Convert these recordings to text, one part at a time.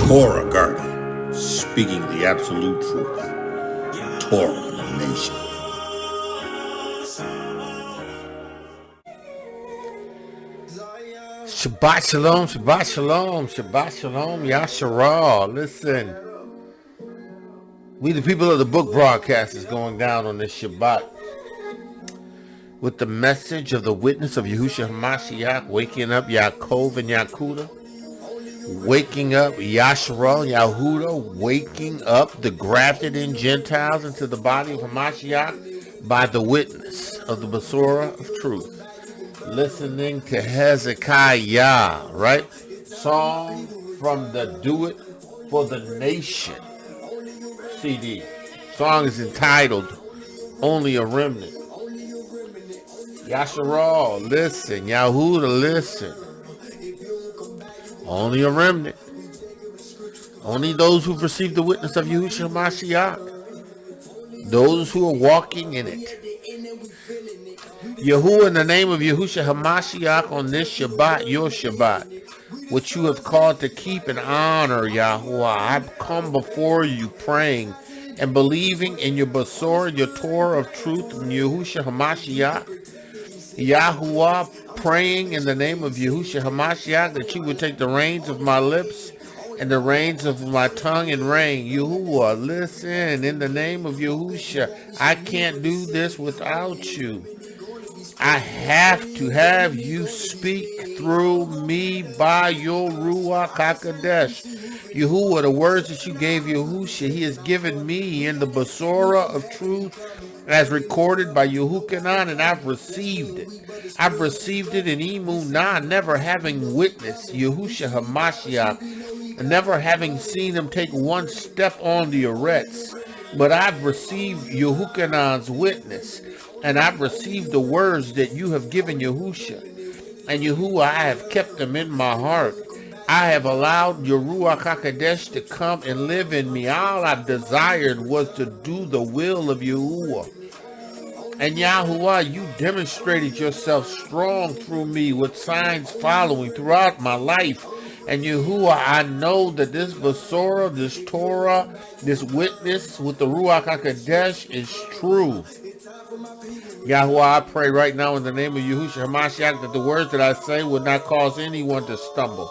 Torah guardian, speaking the absolute truth. Torah nation. Shabbat shalom, Shabbat shalom, Shabbat shalom, Yasharah. Listen, we the people of the book broadcast is going down on this Shabbat with the message of the witness of Yahusha HaMashiach, waking up Yaakov and Yakuda, waking up Yasharah, Yahudah, waking up the grafted in Gentiles into the body of HaMashiach by the witness of the Besorah of truth. Listening to Hezekiah, right? Song from the Do It for the Nation CD. Song is entitled Only a Remnant. Yasharah, listen. Yahudah, listen. Only a remnant. Only those who've received the witness of Yahushua Mashiach. Those who are walking in it. Yahuwah, in the name of Yahushua HaMashiach, on this Shabbat, your Shabbat, which you have called to keep and honor, Yahuwah, I've come before you praying and believing in your Besorah, your Torah of truth, in Yahushua HaMashiach. Yahuwah, praying in the name of Yahushua HaMashiach that you would take the reins of my lips and the reins of my tongue and reign. Yahuwah, listen, in the name of Yahusha, I can't do this without you. I have to have you speak through me by your Ruach HaKodesh. Yahuwah, the words that you gave Yahusha, he has given me in the Besorah of truth as recorded by Yehukanan, and I've received it. I've received it in Emunah, never having witnessed Yahusha HaMashiach, never having seen him take one step on the arets, but I've received Yehukanan's witness. And I've received the words that you have given Yahusha. And Yahuwah, I have kept them in my heart. I have allowed your Ruach HaKodesh to come and live in me. All I've desired was to do the will of Yahuwah. And Yahuwah, you demonstrated yourself strong through me with signs following throughout my life. And Yahuwah, I know that this Besorah, this Torah, this witness with the Ruach HaKodesh is true. Yahuwah, I pray right now in the name of Yahushua HaMashiach that the words that I say would not cause anyone to stumble.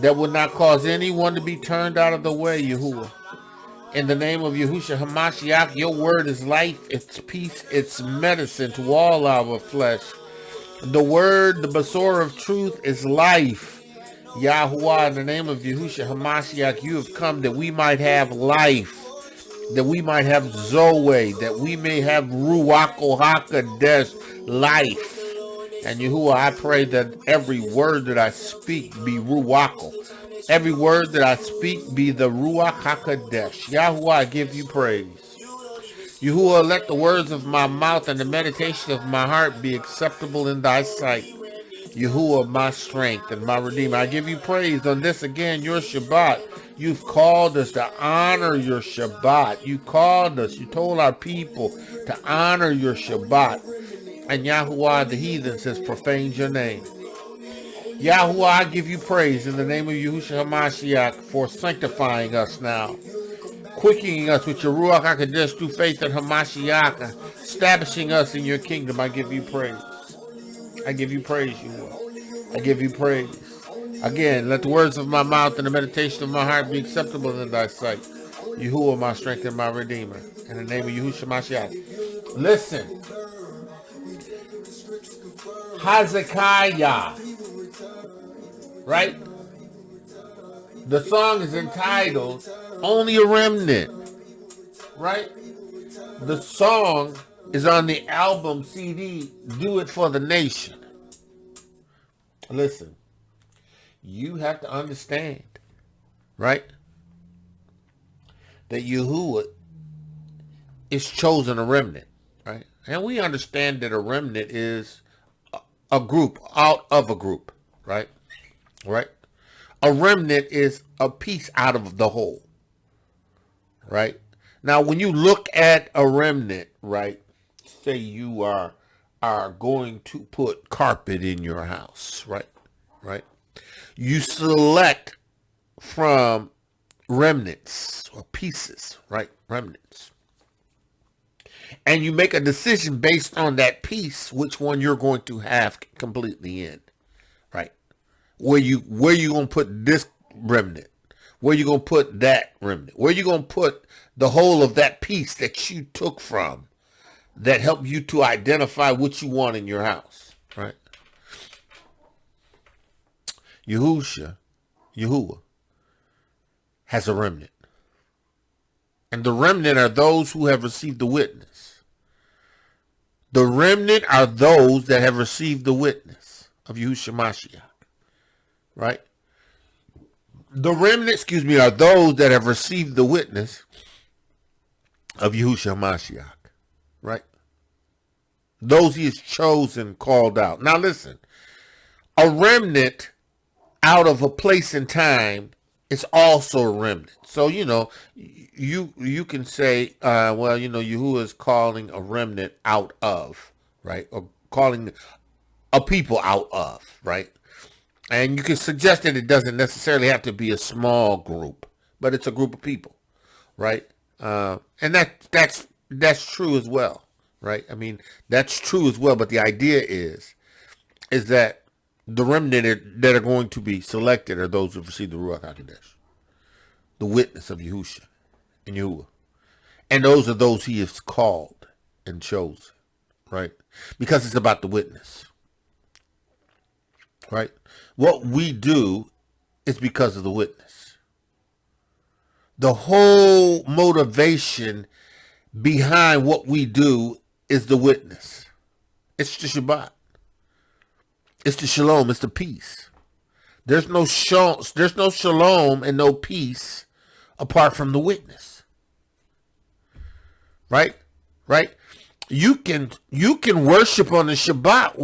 That would not cause anyone to be turned out of the way, Yahuwah. In the name of Yahushua HaMashiach, your word is life, it's peace, it's medicine to all our flesh. The word, the Besorah of truth, is life. Yahuwah, in the name of Yahushua HaMashiach, you have come that we might have life. That we might have Zoe, that we may have Ruach HaKodesh, life. And Yahuwah, I pray that every word that I speak be Ruach. Every word that I speak be the Ruach HaKodesh. Yahuwah, I give you praise. Yahuwah, let the words of my mouth and the meditation of my heart be acceptable in thy sight. Yahuwah, my strength and my redeemer. I give you praise on this again, your Shabbat. You've called us to honor your Shabbat. You called us, you told our people to honor your Shabbat. And Yahuwah, the heathen says, profaned your name. Yahuwah, I give you praise in the name of Yahushua HaMashiach for sanctifying us now. Quickening us with your Ruach HaKodesh through faith in HaMashiach. Establishing us in your kingdom. I give you praise. I give you praise, Yahuwah. I give you praise. Again, let the words of my mouth and the meditation of my heart be acceptable in thy sight. Yahuwah, my strength and my redeemer. In the name of Yahushua Mashiach. Listen. Hezekiah. Right? The song is entitled Only a Remnant. Right? The song is on the album CD, Do It for the Nation. Listen. You have to understand, right, that Yahuwah is chosen a remnant, right? And we understand that a remnant is a group out of a group, right? Right? A remnant is a piece out of the whole, right? Now, when you look at a remnant, right, say you are going to put carpet in your house, right? Right? You select from remnants or pieces, right? Remnants. And you make a decision based on that piece, which one you're going to have completely in, right? Where you going to put this remnant? Where you going to put that remnant? Where you going to put the whole of that piece that you took from that helped you to identify what you want in your house, right? Yahuah has a remnant. And the remnant are those who have received the witness. The remnant are those that have received the witness of Yahushua Mashiach, right? The remnant, are those that have received the witness of Yahushua Mashiach, right? Those he has chosen, called out. Now listen, a remnant out of a place and time is also a remnant. So, you can say, Yahuwah is calling a remnant out of, right? Or calling a people out of, right? And you can suggest that it doesn't necessarily have to be a small group, but it's a group of people, right? And that's true as well, right? I mean, that's true as well. But the idea is that the remnant that are going to be selected are those who receive the Ruach HaKodesh, the witness of Yahusha and Yahuwah. And those are those he has called and chosen, right? Because it's about the witness, right? What we do is because of the witness. The whole motivation behind what we do is the witness. It's the Shabbat. It's the shalom. It's the peace. There's no shalom and no peace apart from the witness. Right? Right? You can worship on the Shabbat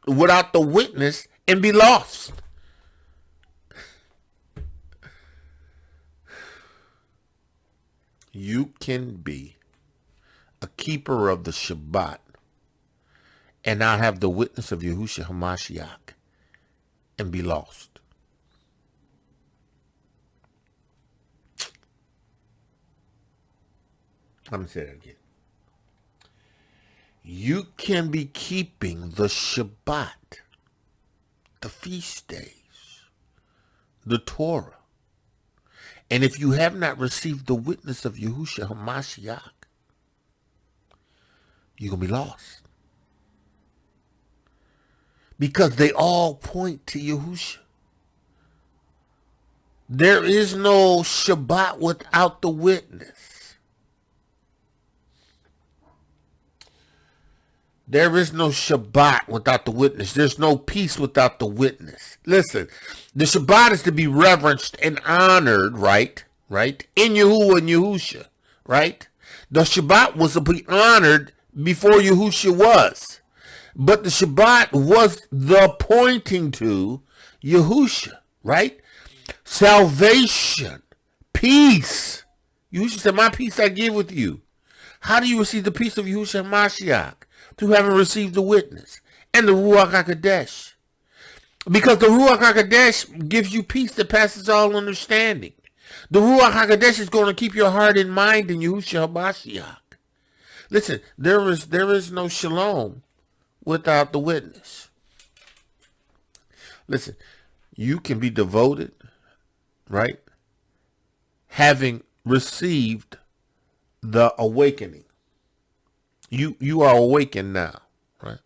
without the witness and be lost. You can be a keeper of the Shabbat and not have the witness of Yahushua HaMashiach and be lost. Let me say that again. You can be keeping the Shabbat, the feast days, the Torah. And if you have not received the witness of Yahushua HaMashiach, you're going to be lost. Because they all point to Yahusha. There is no Shabbat without the witness. There is no Shabbat without the witness. There's no peace without the witness. Listen, the Shabbat is to be reverenced and honored, right? In Yahuwah and Yahusha, right? The Shabbat was to be honored before Yahusha was. But the Shabbat was the pointing to Yahusha, right? Salvation, peace. Yahusha said, my peace I give with you. How do you receive the peace of Yahushua Mashiach? To having received the witness and the Ruach HaKodesh. Because the Ruach HaKodesh gives you peace that passes all understanding. The Ruach HaKodesh is going to keep your heart and mind in Yahushua HaMashiach. Listen, there is no shalom without the witness. Listen, you can be devoted, right? Having received the awakening. You are awakened now, right?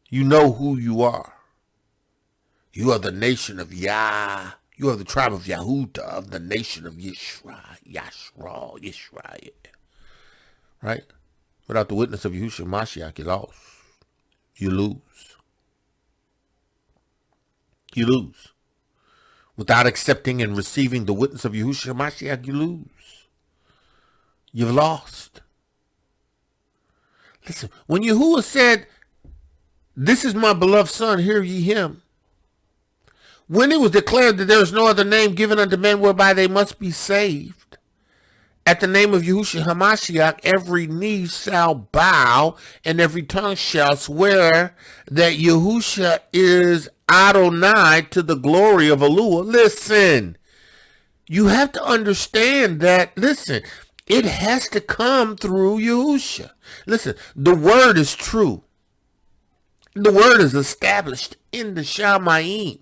You know who you are. You are the nation of Yah. You are the tribe of Yahudah, of the nation of Yisrael. Right? Without the witness of Yahushua Mashiach, you're lost. You lose. You lose. Without accepting and receiving the witness of Yahushua Mashiach, you lose. You've lost. Listen, when Yahuwah said, this is my beloved son, hear ye him. When it was declared that there is no other name given unto men whereby they must be saved, at the name of Yahushua HaMashiach, every knee shall bow and every tongue shall swear that Yahusha is Adonai to the glory of Yahuah. Listen, you have to understand that, listen, it has to come through Yahusha. Listen, the word is true. The word is established in the Shamayim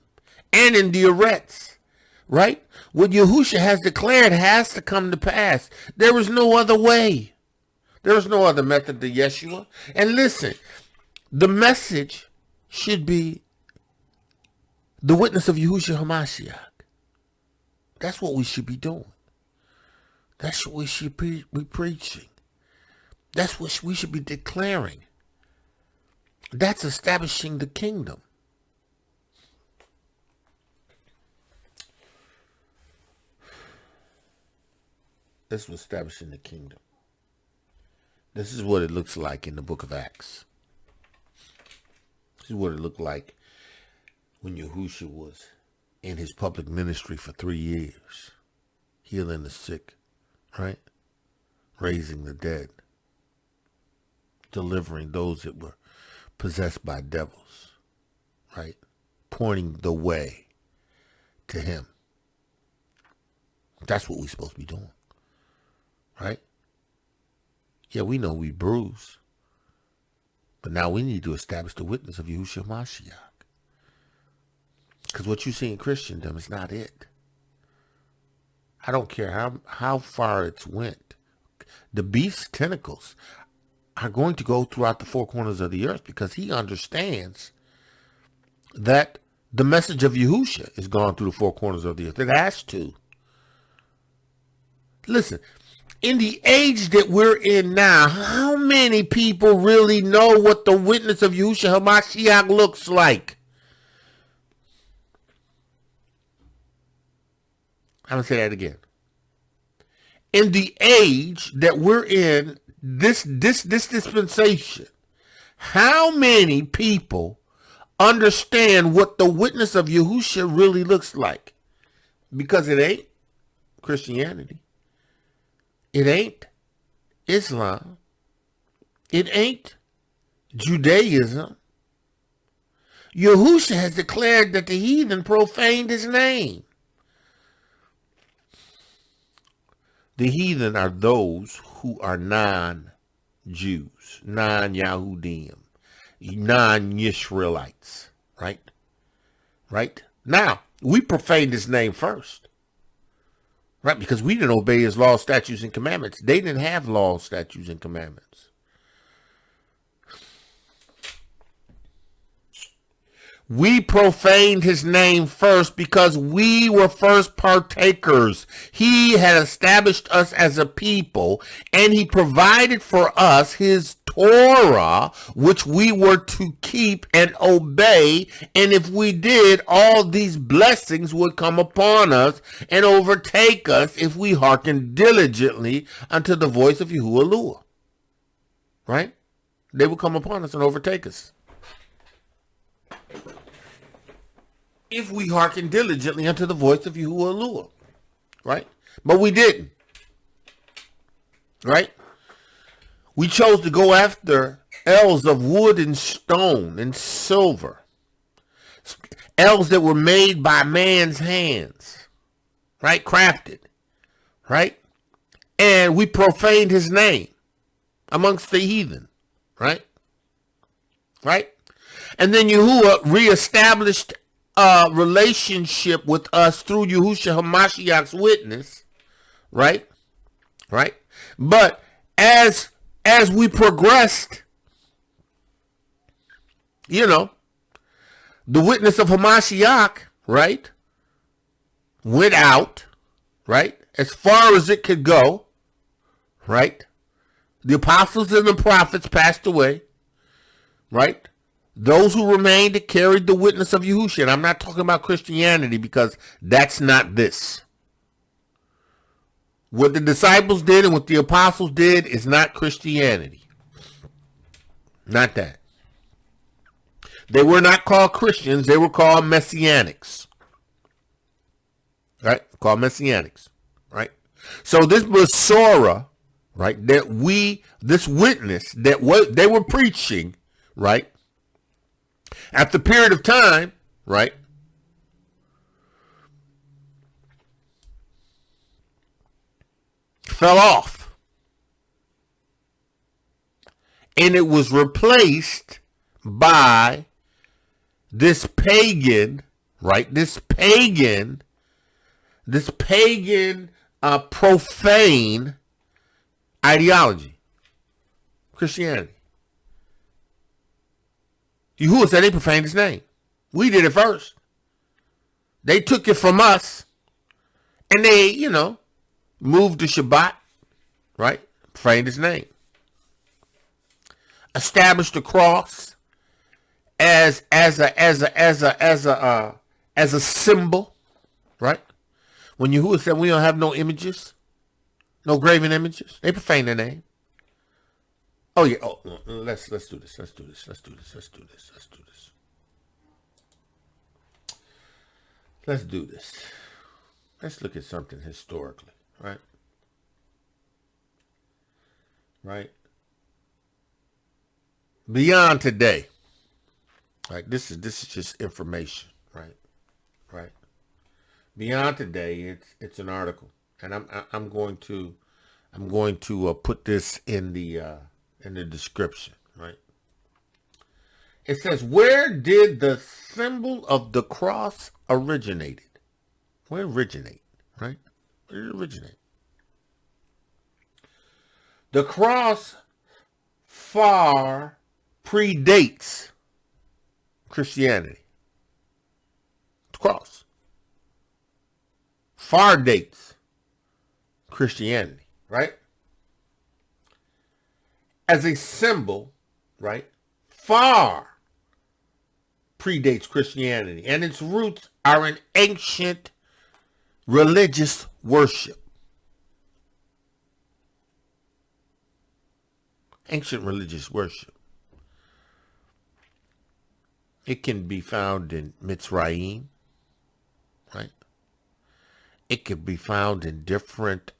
and in the Arets, right? What Yahusha has declared has to come to pass. There is no other way. There is no other method to Yeshua. And listen, the message should be the witness of Yahushua HaMashiach. That's what we should be doing. That's what we should be preaching. That's what we should be declaring. That's establishing the kingdom. That's establishing the kingdom. This is what it looks like in the book of Acts. This is what it looked like when Yahusha was in his public ministry for 3 years, healing the sick, right? Raising the dead, delivering those that were possessed by devils, right? Pointing the way to him. That's what we're supposed to be doing, right? Yeah, we know we bruise, but now we need to establish the witness of Yahushua Mashiach. Because what you see in Christendom is not it. I don't care how far it's went. The beast's tentacles are going to go throughout the four corners of the earth because he understands that the message of Yahusha is gone through the four corners of the earth. It has to. Listen, in the age that we're in now, how many people really know what the witness of Yahushua HaMashiach looks like? I'm going to say that again. In the age that we're in, this dispensation, how many people understand what the witness of Yahusha really looks like? Because it ain't Christianity. It ain't Islam. It ain't Judaism. Yahusha has declared that the heathen profaned his name. The heathen are those who are non-Jews, non-Yahudim, non-Israelites, right? Right? Now, we profaned his name first, right? Because we didn't obey his laws, statutes, and commandments. They didn't have laws, statutes, and commandments. We profaned his name first because we were first partakers. He had established us as a people, and he provided for us his Torah, which we were to keep and obey. And if we did, all these blessings would come upon us and overtake us if we hearken diligently unto the voice of Yahuah Elohayka. Right? They would come upon us and overtake us. If we hearken diligently unto the voice of Yahuah Elohayka, right? But we didn't, right? We chose to go after elves of wood and stone and silver, elves that were made by man's hands, right? Crafted, right? And we profaned his name amongst the heathen, right? Right? And then Yahuah reestablished a relationship with us through Yahushua HaMashiach's witness, right? Right? But as we progressed, the witness of Hamashiach, right, went out, right, as far as it could go, right? The apostles and the prophets passed away, right? Those who remained carried the witness of Yahusha. And I'm not talking about Christianity because that's not this. What the disciples did and what the apostles did is not Christianity. Not that. They were not called Christians. They were called Messianics. Right? Called Messianics. Right? So this Besorah, right, this witness that they were preaching, right, after a period of time, right? Fell off. And it was replaced by this pagan, right? This pagan, profane ideology, Christianity. Yahuwah said they profaned his name. We did it first. They took it from us, and they, moved the Shabbat, right? Profaned his name. Established the cross as a symbol, right? When Yahuwah said we don't have no images, no graven images, they profane their name. Oh yeah. Oh, let's do this. Let's do this. Let's look at something historically, right? Right. Beyond today. Like this is just information, right? Right. Beyond today, it's an article, and I'm going to put this in the description, right? It says, where did the symbol of the cross originated? Where it originate, right? Where did it originate? The cross far predates Christianity. The cross far dates Christianity, right? As a symbol, right? Far predates Christianity, and its roots are in ancient religious worship. Ancient religious worship. It can be found in Mitsrayim, right? It can be found in different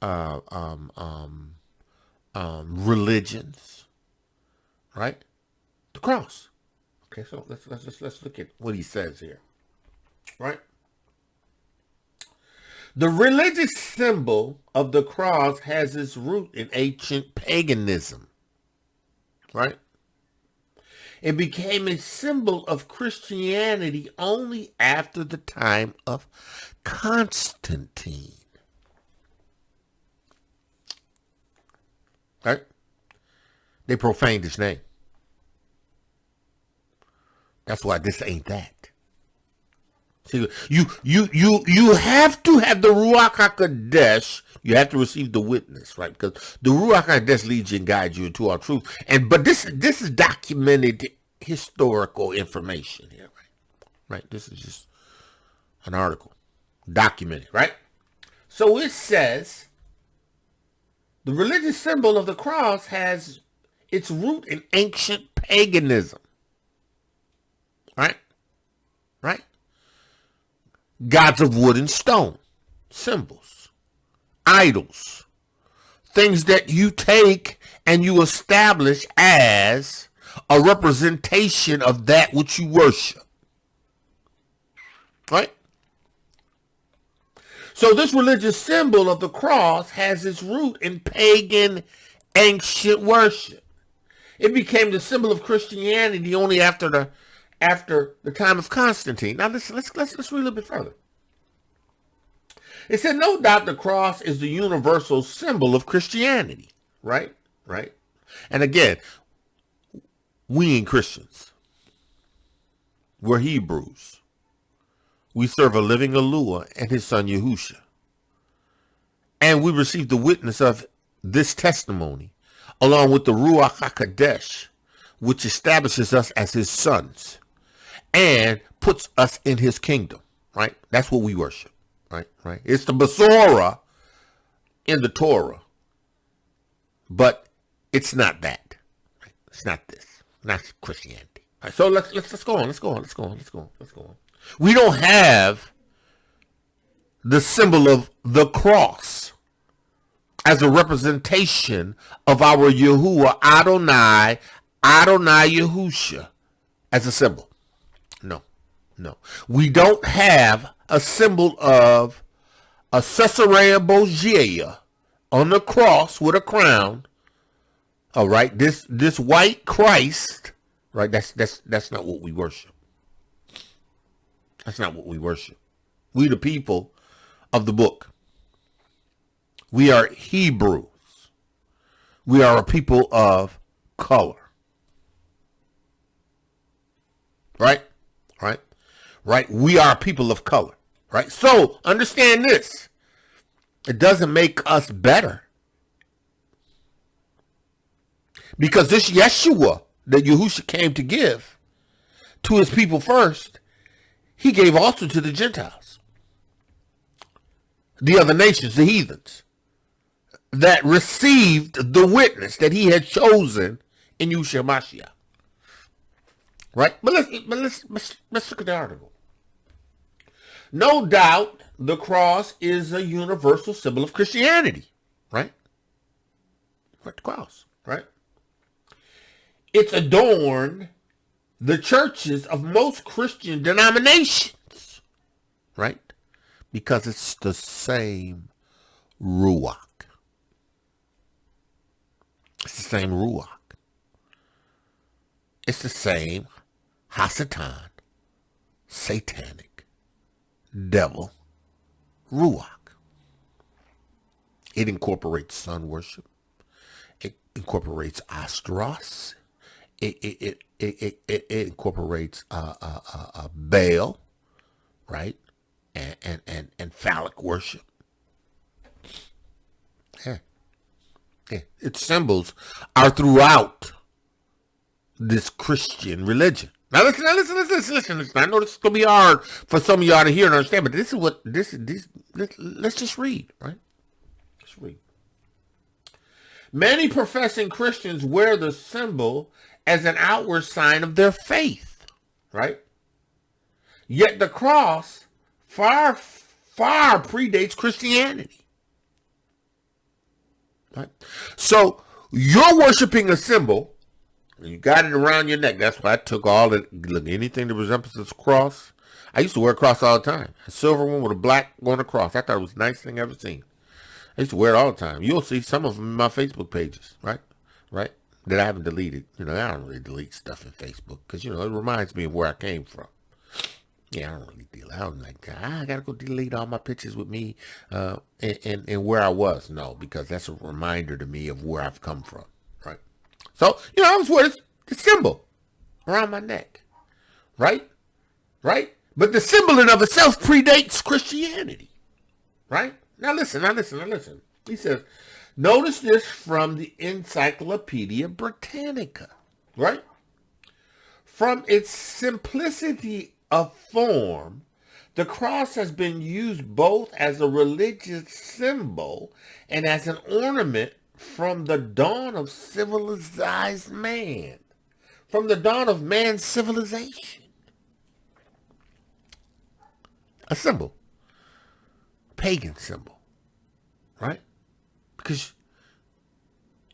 religions, right? The cross. Okay, so let's look at what he says here, right? The religious symbol of the cross has its root in ancient paganism, right? It became a symbol of Christianity only after the time of Constantine. Right? They profaned his name. That's why this ain't that. See, you have to have the Ruach HaKodesh. You have to receive the witness, right? Because the Ruach HaKodesh leads you and guides you into our truth. But this is documented historical information here, right? Right. This is just an article, documented, right? So it says the religious symbol of the cross has its root in ancient paganism, right? Right. Gods of wood and stone, symbols, idols, things that you take and you establish as a representation of that which you worship. Right? So this religious symbol of the cross has its root in pagan ancient worship. It became the symbol of Christianity only after the time of Constantine. Now let's read a little bit further. It said, no doubt the cross is the universal symbol of Christianity. Right? Right? And again, we ain't Christians. We're Hebrews. We serve a living Elohiym and his son Yahusha. And we receive the witness of this testimony along with the Ruach HaKodesh, which establishes us as his sons and puts us in his kingdom, right? That's what we worship, right? Right. It's the Besorah in the Torah, but it's not that. Right? It's not this. Not Christianity. All right, so let's go on. We don't have the symbol of the cross as a representation of our Yahuwah Adonai Yahusha as a symbol. No. No. We don't have a symbol of a Caesarea Borgia on the cross with a crown. All right, this white Christ, right? That's not what we worship. That's not what we worship. We the people of the book. We are Hebrews. We are a people of color. Right? Right? Right? We are people of color. Right? So, understand this. It doesn't make us better. Because this Yeshua that Yahusha came to give to his people first, he gave also to the Gentiles. The other nations, the heathens, that received the witness that he had chosen in Yahushua Mashiach. Right? But let's look at the article. No doubt the cross is a universal symbol of Christianity. Right? Right, the cross. Right? It's adorned the churches of most Christian denominations. Right? Because it's the same Ruach. It's the same Ruach. It's the same Hasatan, satanic, devil, Ruach. It incorporates sun worship. It incorporates Astros. It incorporates Baal, right? And phallic worship. Yeah. Yeah. Its symbols are throughout this Christian religion. Now listen. I know this is gonna be hard for some of y'all to hear and understand, but this is what let's just read, right? Let's read. Many professing Christians wear the symbol as an outward sign of their faith, right? Yet the cross far predates Christianity. Right? So you're worshiping a symbol, and you got it around your neck. That's why I took all the look, anything that resembles a cross. I used to wear a cross all the time. A silver one with a black on a cross. I thought it was the nicest thing I ever seen. I used to wear it all the time. You'll see some of them in my Facebook pages, right? Right? That I haven't deleted. You know, I don't really delete stuff in Facebook because, you know, it reminds me of where I came from. Yeah, I don't really deal. I don't like that. I gotta go delete all my pictures with me and where I was. No, because that's a reminder to me of where I've come from. Right? So, you know, I was wearing the symbol around my neck. Right? Right? But the symbol in of itself predates Christianity. Right? Now listen. He says, notice this from the Encyclopedia Britannica. Right? From its simplicity of form, the cross has been used both as a religious symbol and as an ornament from the dawn of civilized man. From the dawn of man's civilization. A symbol. Pagan symbol. Right? Because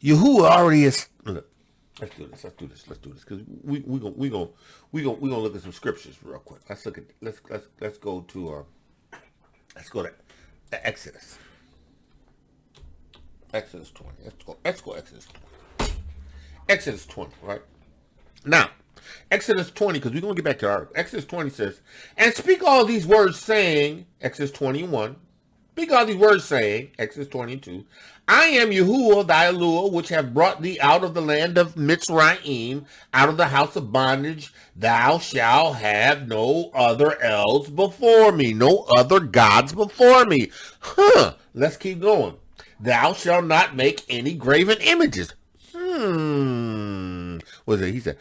Yahuah already is... Look, let's do this. Because we gonna look at some scriptures real quick. Let's go to Exodus. Exodus 20. Let's go Exodus 20. Exodus 20, right? Now, Exodus 20, because we're going to get back to our article. Exodus 20 says, and speak all these words saying, Exodus 21, speak all these words saying, Exodus 22, I am Yahuah thy Elohayka, which have brought thee out of the land of Mitsrayim, out of the house of bondage. Thou shalt have no other else before me, no other gods before me. Let's keep going. Thou shalt not make any graven images. What is it? He said,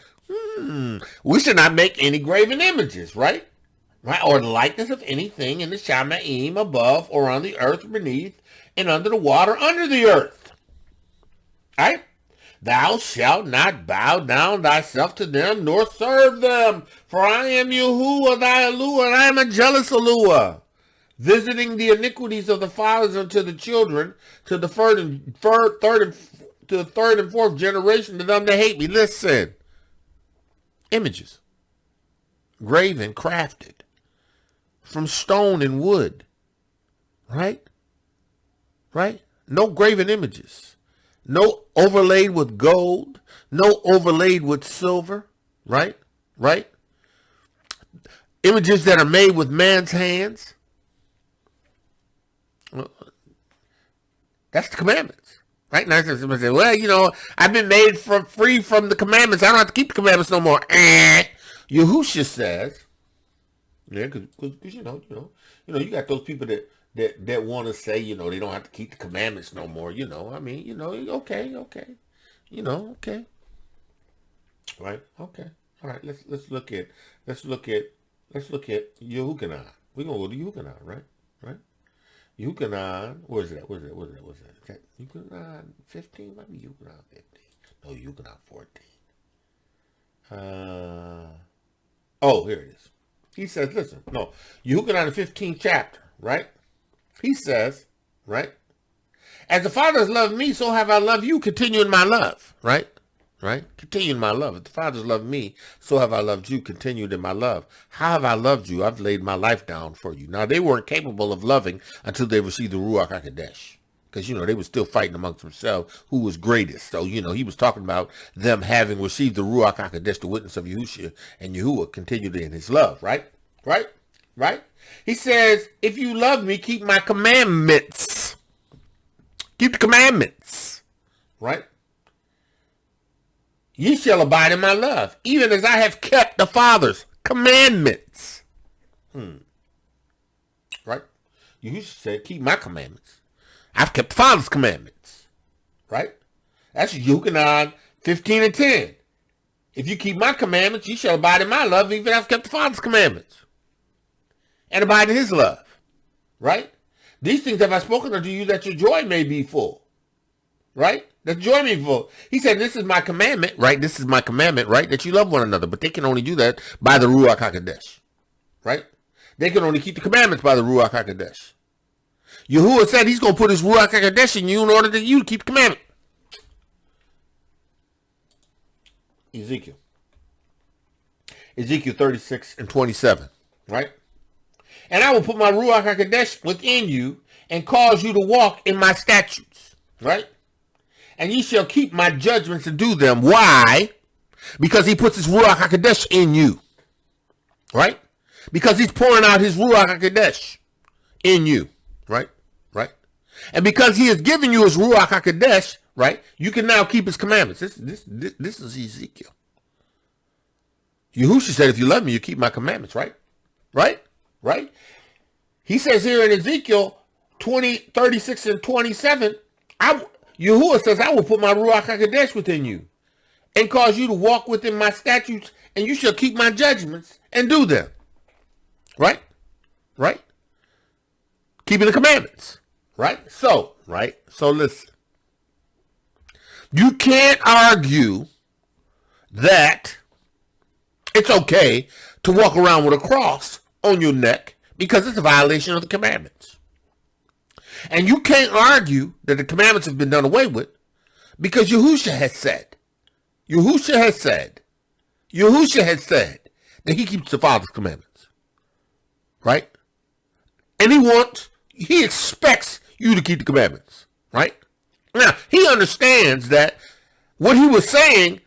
we should not make any graven images, right? Right? Or the likeness of anything in the Shemaim above or on the earth beneath and under the water under the earth. Right? Thou shalt not bow down thyself to them nor serve them. For I am Yahuah thy Elohayka, and I am a jealous Elohayka, visiting the iniquities of the fathers unto the children, to the third and fourth generation of them that hate me. Listen. Images. graven, crafted from stone and wood, right? Right? No graven images, no overlaid with gold, no overlaid with silver, right? Right? Images that are made with man's hands. That's the commandments, right? Now somebody say, well, I've been made free from the commandments. I don't have to keep the commandments no more. Yahusha says, yeah, because you got those people that want to say, they don't have to keep the commandments no more. Okay, okay, right, okay, all right. Let's look at Yahuah. We're gonna go to Yahuah, right? Yahuah, where's that? Is that Yahuah 15? Might be Yahuah 15. No, Yahuah 14. Here it is. He says, listen, no, Yahuah the 15th chapter, right? He says, right? As the Father has loved me, so have I loved you. Continue in my love, right? Right? Continue in my love. If the Father has loved me, so have I loved you. Continued in my love. How have I loved you? I've laid my life down for you. Now, they weren't capable of loving until they received the Ruach HaKodesh. Because, they were still fighting amongst themselves who was greatest. So, he was talking about them having received the Ruach HaKodesh, the witness of Yahusha, and Yahuah continued in his love, right? Right? Right? He says, if you love me, keep my commandments. Keep the commandments. Right? Ye shall abide in my love, even as I have kept the Father's commandments. Right? Yahusha said, keep my commandments. I've kept the Father's commandments. Right? That's Yahuah 15 and 10. If you keep my commandments, you shall abide in my love, even as I've kept the Father's commandments. And abide in his love. Right? These things have I spoken unto you, that your joy may be full. Right? That joy may be full. He said, this is my commandment, right? This is my commandment, right? That you love one another. But they can only do that by the Ruach HaKodesh. Right? They can only keep the commandments by the Ruach HaKodesh. Yahuah said he's going to put his Ruach HaKodesh in you in order that you to keep the commandment. Ezekiel 36 and 27. Right? And I will put my Ruach HaKodesh within you and cause you to walk in my statutes. Right? And ye shall keep my judgments and do them. Why? Because he puts his Ruach HaKodesh in you. Right? Because he's pouring out his Ruach HaKodesh in you. Right? Right? And because he has given you his Ruach HaKodesh, right, you can now keep his commandments. This is Ezekiel. Yahusha said, if you love me, you keep my commandments, right? Right? Right? He says here in Ezekiel 36 and 27, Yahuah says, I will put my Ruach HaKodesh within you and cause you to walk within my statutes, and you shall keep my judgments and do them. Right? Right? Keeping the commandments. Right? So listen. You can't argue that it's okay to walk around with a cross on your neck because it's a violation of the commandments. And you can't argue that the commandments have been done away with because Yahusha has said that he keeps the Father's commandments. Right? And he expects you to keep the commandments. Right? Now, he understands that what he was saying,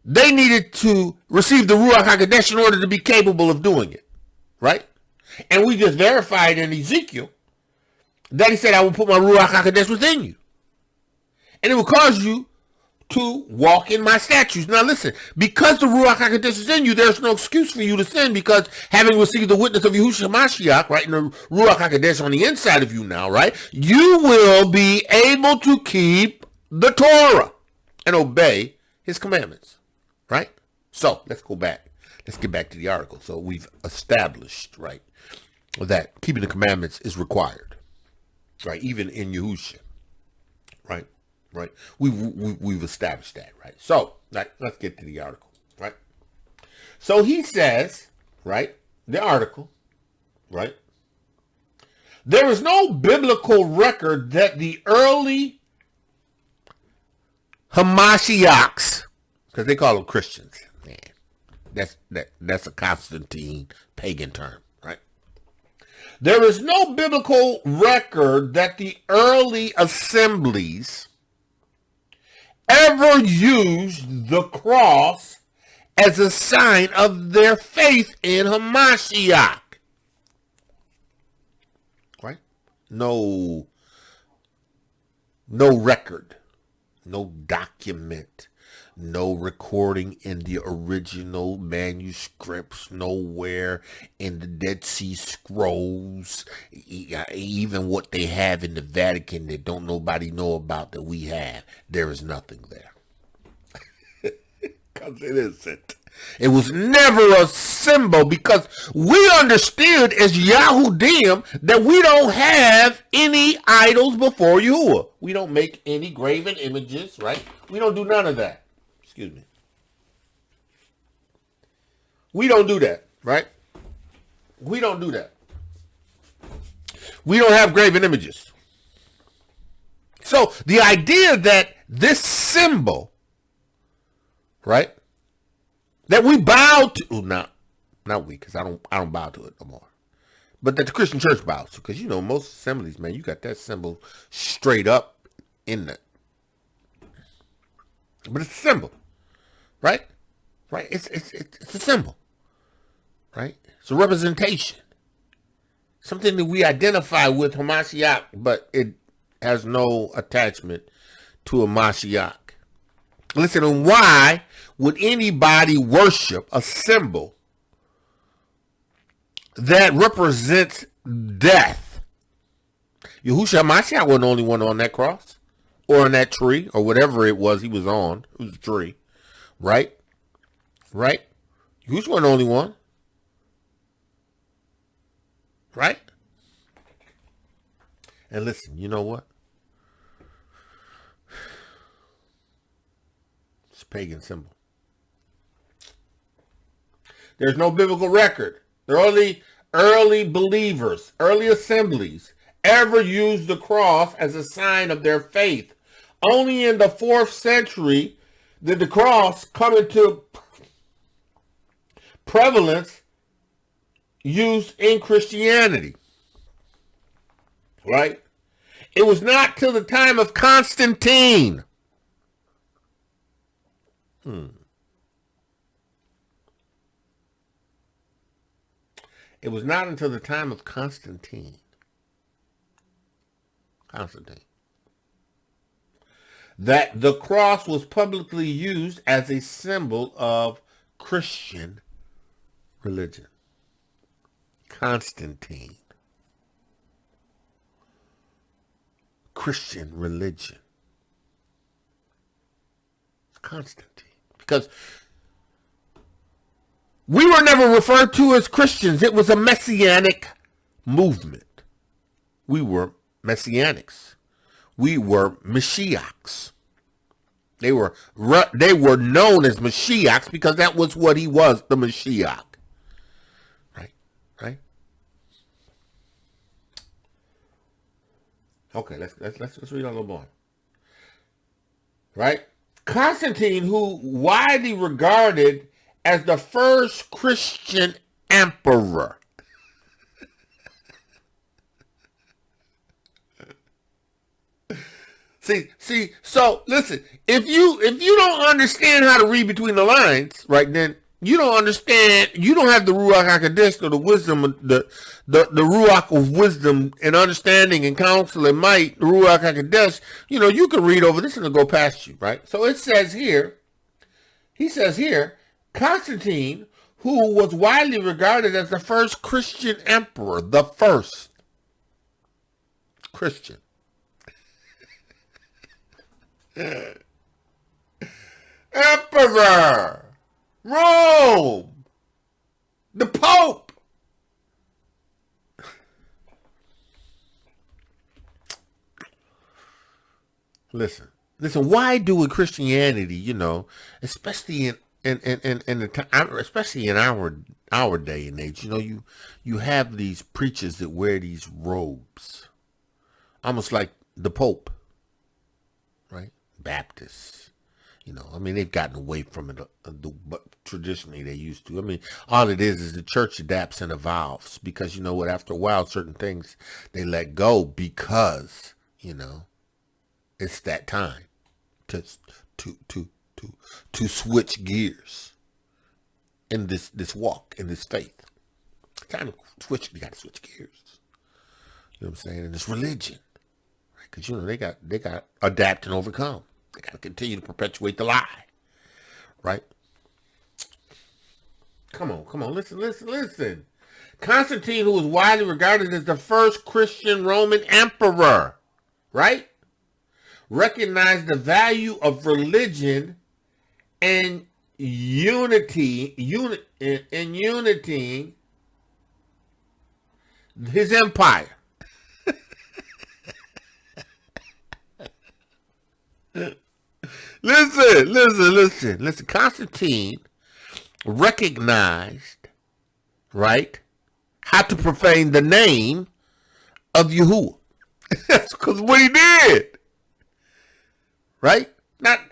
they needed to receive the Ruach HaKodesh in order to be capable of doing it. Right? And we just verified in Ezekiel that he said, I will put my Ruach HaKodesh within you. And it will cause you to walk in my statutes. Now listen, because the Ruach HaKodesh is in you, there's no excuse for you to sin because having received the witness of Yahushua Mashiach, right, and the Ruach HaKodesh on the inside of you now, right, you will be able to keep the Torah and obey his commandments, right? So let's go back. Let's get back to the article. So we've established, right, that keeping the commandments is required, right, even in Yahusha, right? Right, we've established that, right? So, right, let's get to the article, right? So he says, right, the article, right? There is no biblical record that the early Hamashiachs, because they call them Christians, man, That's a Constantine pagan term, right? There is no biblical record that the early assemblies ever used the cross as a sign of their faith in Hamashiach. Right? No record, no document, no recording in the original manuscripts, nowhere in the Dead Sea Scrolls, even what they have in the Vatican that don't nobody know about that we have. There is nothing there. Because it isn't. It was never a symbol, because we understood as Yahudim that we don't have any idols before Yahuah. We don't make any graven images, right? We don't do none of that. Excuse me. We don't do that, right? We don't do that. We don't have graven images. So the idea that this symbol, right, that we bow to, not we, because I don't bow to it no more, but that the Christian church bows to, because most assemblies, man, you got that symbol straight up in it, but it's a symbol, right? Right? It's a symbol, right? It's a representation, something that we identify with Hamashiach, but it has no attachment to a Mashiach. Listen, and why would anybody worship a symbol that represents death? Yahusha Mashiach wasn't the only one on that cross or on that tree or whatever it was he was on. It was a tree, right? Right? Yahusha wasn't the only one, right? And listen, you know what? It's a pagan symbol. There's no biblical record. The early believers, early assemblies, ever used the cross as a sign of their faith. Only in the 4th century did the cross come into prevalence used in Christianity. Right? It was not till the time of Constantine. It was not until the time of Constantine, that the cross was publicly used as a symbol of Christian religion. Constantine. Christian religion. Constantine. Because we were never referred to as Christians. It was a messianic movement. We were messianics. We were Mashiachs. They were known as Mashiachs because that was what he was, the Mashiach. Right? Okay, let's read a little more. Right? Constantine, who widely regarded as the first Christian emperor. See, so listen, if you don't understand how to read between the lines, right, then you don't understand, you don't have the Ruach HaKodesh, or the wisdom, the Ruach of wisdom and understanding and counsel and might, the Ruach HaKodesh, you can read over this and it'll go past you, right? So it says here, Constantine, who was widely regarded as the first Christian emperor, the first Christian. Emperor, Rome, the Pope. Listen, why do in Christianity, especially in the time, especially in our day and age, you have these preachers that wear these robes, almost like the Pope, right? Baptists, You know, I mean, they've gotten away from it, but traditionally they used to. I mean, all it is the church adapts and evolves because, you know what, after a while, certain things they let go because, you know, it's that time to switch gears in this walk, in this faith. Time to switch, you got to switch gears. You know what I'm saying? In this religion. Because, you know, they got adapt and overcome. They got to continue to perpetuate the lie. Right? Come on. Listen. Constantine, who was widely regarded as the first Christian Roman emperor, right? Recognized the value of religion and unity his empire. Listen. Constantine recognized, right, how to profane the name of Yahuah. That's because what he did. Right? Not,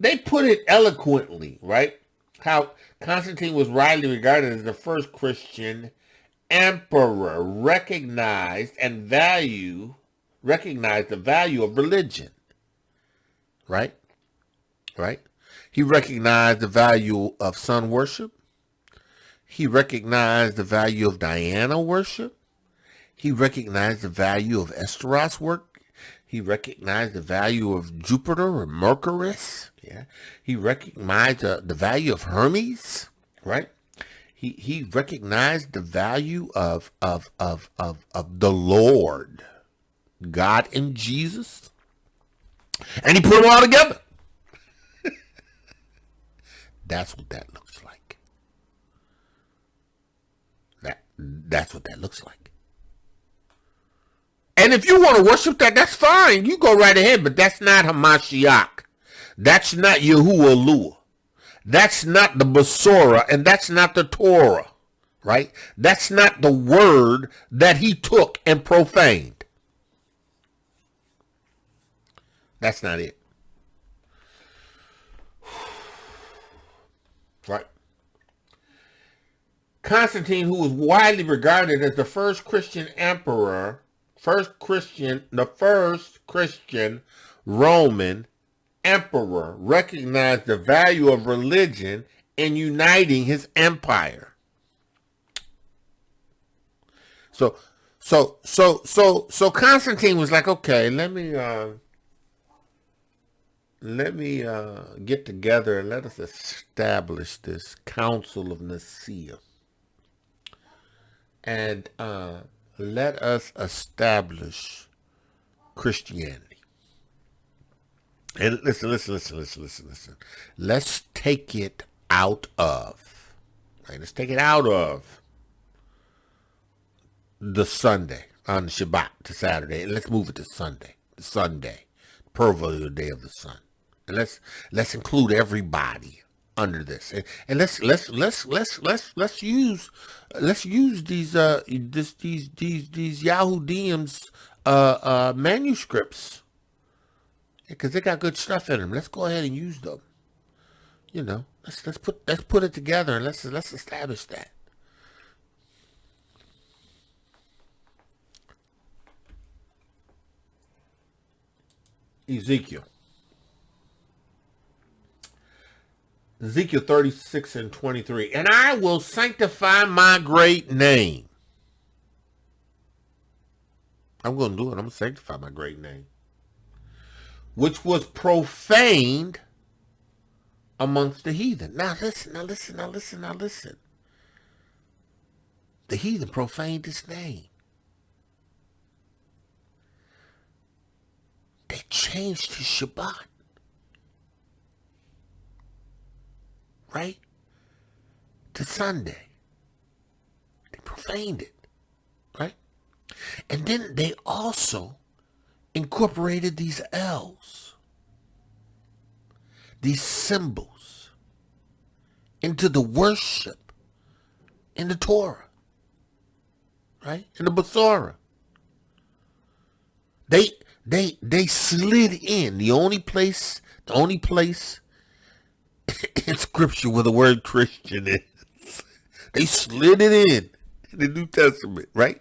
they put it eloquently, right? How Constantine was widely regarded as the first Christian emperor, recognized the value of religion. Right? He recognized the value of sun worship. He recognized the value of Diana worship. He recognized the value of Esteros work. He recognized the value of Jupiter or Mercurius. Yeah. He recognized the value of Hermes. Right? He recognized the value of the Lord, God and Jesus. And he put them all together. That's what that looks like. That's what that looks like. And if you want to worship that, that's fine. You go right ahead, but that's not Hamashiach. That's not Yahuah Elohayka. That's not the Besorah, and that's not the Torah, right? That's not the word that he took and profaned. That's not it. Right? Constantine, who was widely regarded as the first Christian emperor, the first Christian Roman emperor, recognized the value of religion in uniting his empire. So Constantine was like, okay, let me get together and let us establish this Council of Nicaea. And let us establish Christianity. And listen. Let's take it out of, right? Let's take it out of the Sunday on the Shabbat to Saturday, and let's move it to Sunday, the Sunday, proverbial day of the sun. And let's include everybody under this, and let's use these Yahudims manuscripts, because they got good stuff in them. Let's go ahead and use them. You know, let's put it together and let's establish that. Ezekiel 36:23. And I will sanctify my great name. I'm going to do it. I'm going to sanctify my great name, which was profaned amongst the heathen. Now listen. The heathen profaned his name. They changed his Shabbat. Right? To Sunday. They profaned it. Right? And then they also incorporated these L's, these symbols, into the worship in the Torah. Right? In the Besorah. They slid in. The only only place in Scripture where the word Christian is. They slid it in the New Testament, right?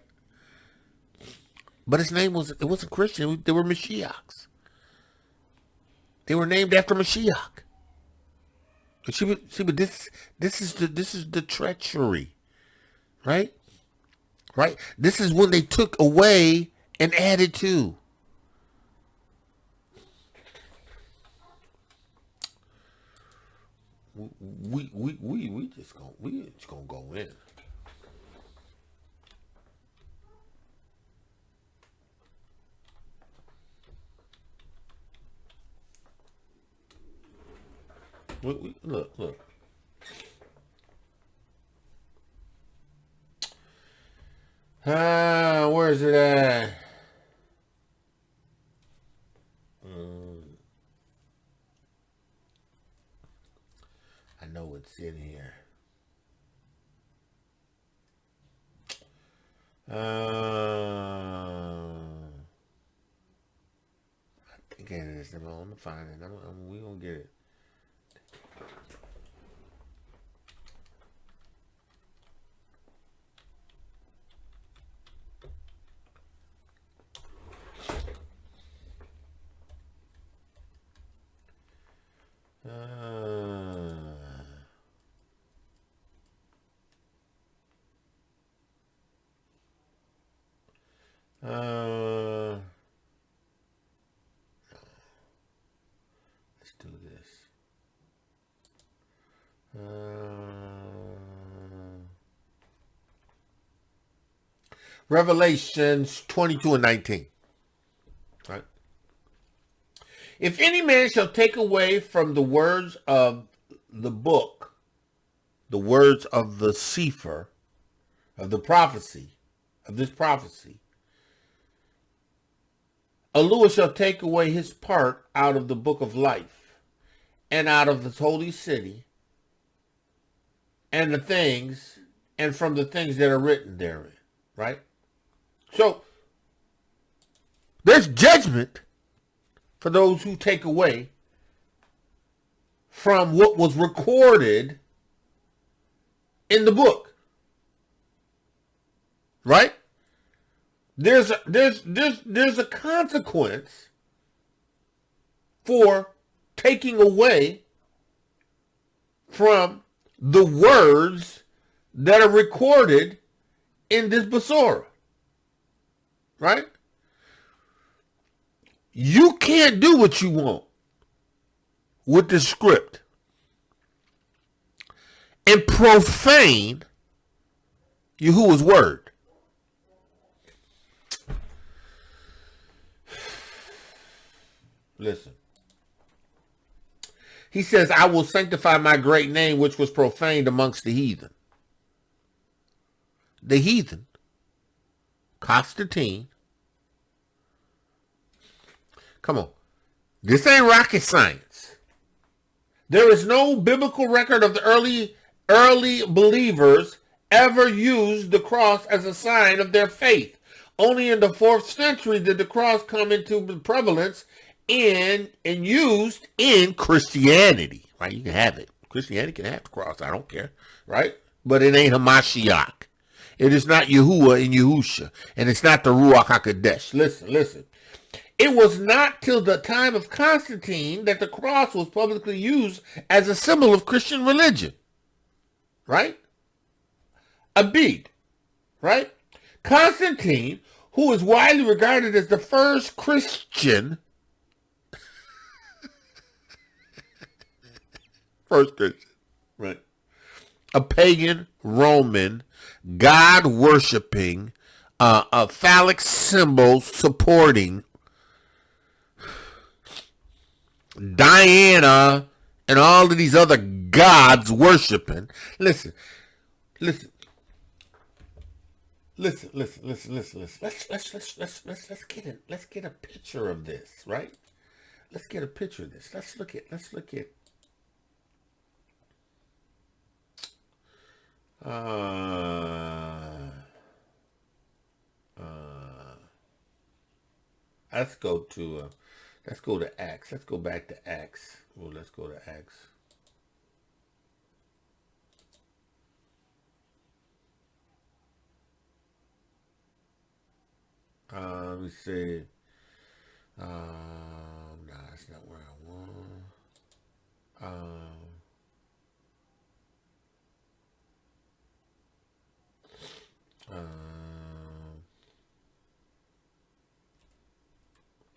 But his name it wasn't Christian. They were Mashiachs. They were named after Mashiach. But this is the treachery, right? Right? This is when they took away and added to. We just gonna go in. Look. Where is it at? I know it's in here. I think it is. I'm gonna find it. We gonna get it. Let's do this. Revelations 22 and 19. Right? If any man shall take away from the words of the book, the words of the CEPHER, of the prophecy, of this prophecy, Elohiym shall take away his part out of the book of life, and out of the holy city, and from the things that are written therein. Right? So, there's judgment for those who take away from what was recorded in the book. Right? There's a consequence for taking away from the words that are recorded in this Besorah. Right? You can't do what you want with the script and profane Yahuwah's word. Listen. He says, I will sanctify my great name, which was profaned amongst the heathen. The heathen, Constantine. Come on. This ain't rocket science. There is no biblical record of the early believers ever used the cross as a sign of their faith. Only in the 4th century did the cross come into prevalence and used in Christianity. Right? You can have it. Christianity can have the cross. I don't care. Right? But it ain't Hamashiach. It is not Yahuwah and Yahusha. And it's not the Ruach HaKodesh. Listen. It was not till the time of Constantine that the cross was publicly used as a symbol of Christian religion. Right? A bead. Right? Constantine, who is widely regarded as the first Christian, right? A pagan Roman, God-worshipping, a phallic symbol supporting Diana and all of these other gods worshiping. Listen. Let's get a picture of this, right? Let's get a picture of this. Let's look at let's go to Let's go to Acts. Let's go back to Acts. Well, let's go to Acts. Let me see. No, that's not where I want.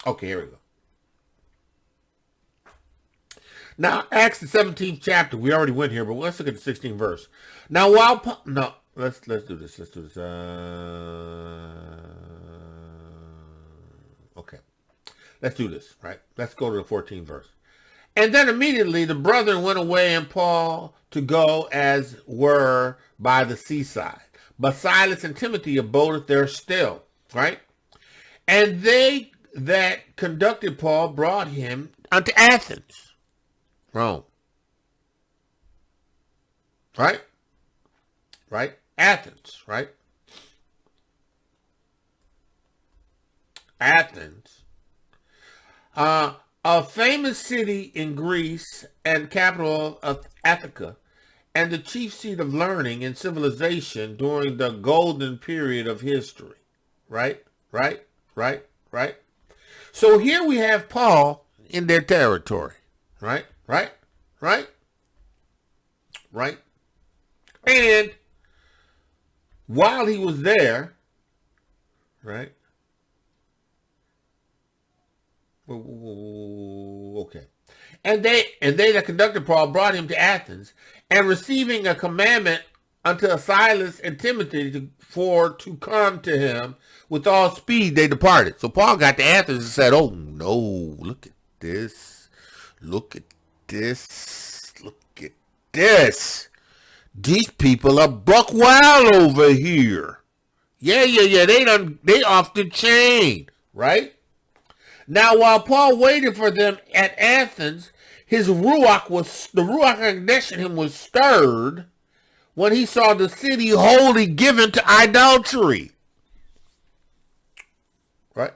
Okay, here we go. Now, Acts the 17th chapter. We already went here, but let's look at the 16th verse. Now, while let's do this. Let's do this. Okay, let's do this. Right. Let's go to the 14th verse. And then immediately the brethren went away, and Paul to go as were by the seaside. But Silas and Timothy abode there still. Right. And they that conducted Paul brought him unto Athens, Rome. Right? Right? Athens, right? Athens. A famous city in Greece and capital of Attica, and the chief seat of learning and civilization during the golden period of history. Right? Right? Right? Right? So here we have Paul in their territory. Right? Right? Right? Right? And while he was there, right? Okay. And they that conducted Paul brought him to Athens, and receiving a commandment unto Silas and Timothy to come to him with all speed, they departed. So Paul got to Athens and said, "Oh no, look at this. Look at this. Look at this. These people are buck wild over here. Yeah. They off the chain, right?" Now, while Paul waited for them at Athens, the Ruach recognition him was stirred when he saw the city wholly given to idolatry. Right?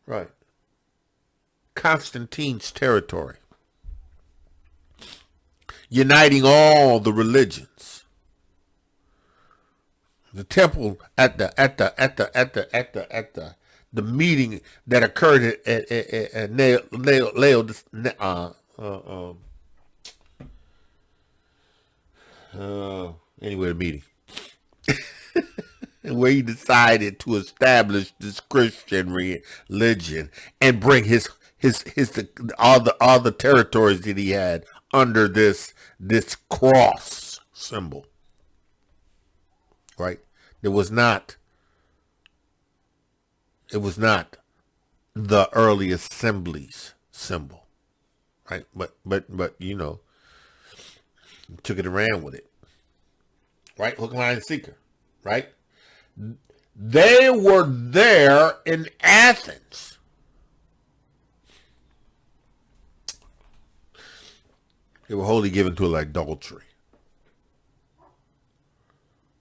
Right. Constantine's territory. Uniting all the religions. The temple at the meeting that occurred at the meeting where he decided to establish this Christian religion and bring all the territories that he had under this cross symbol. Right? It was not the early assemblies symbol, right? But you know, took it and ran with it, right? Hook, line, and sinker, right? They were there in Athens. They were wholly given to adultery.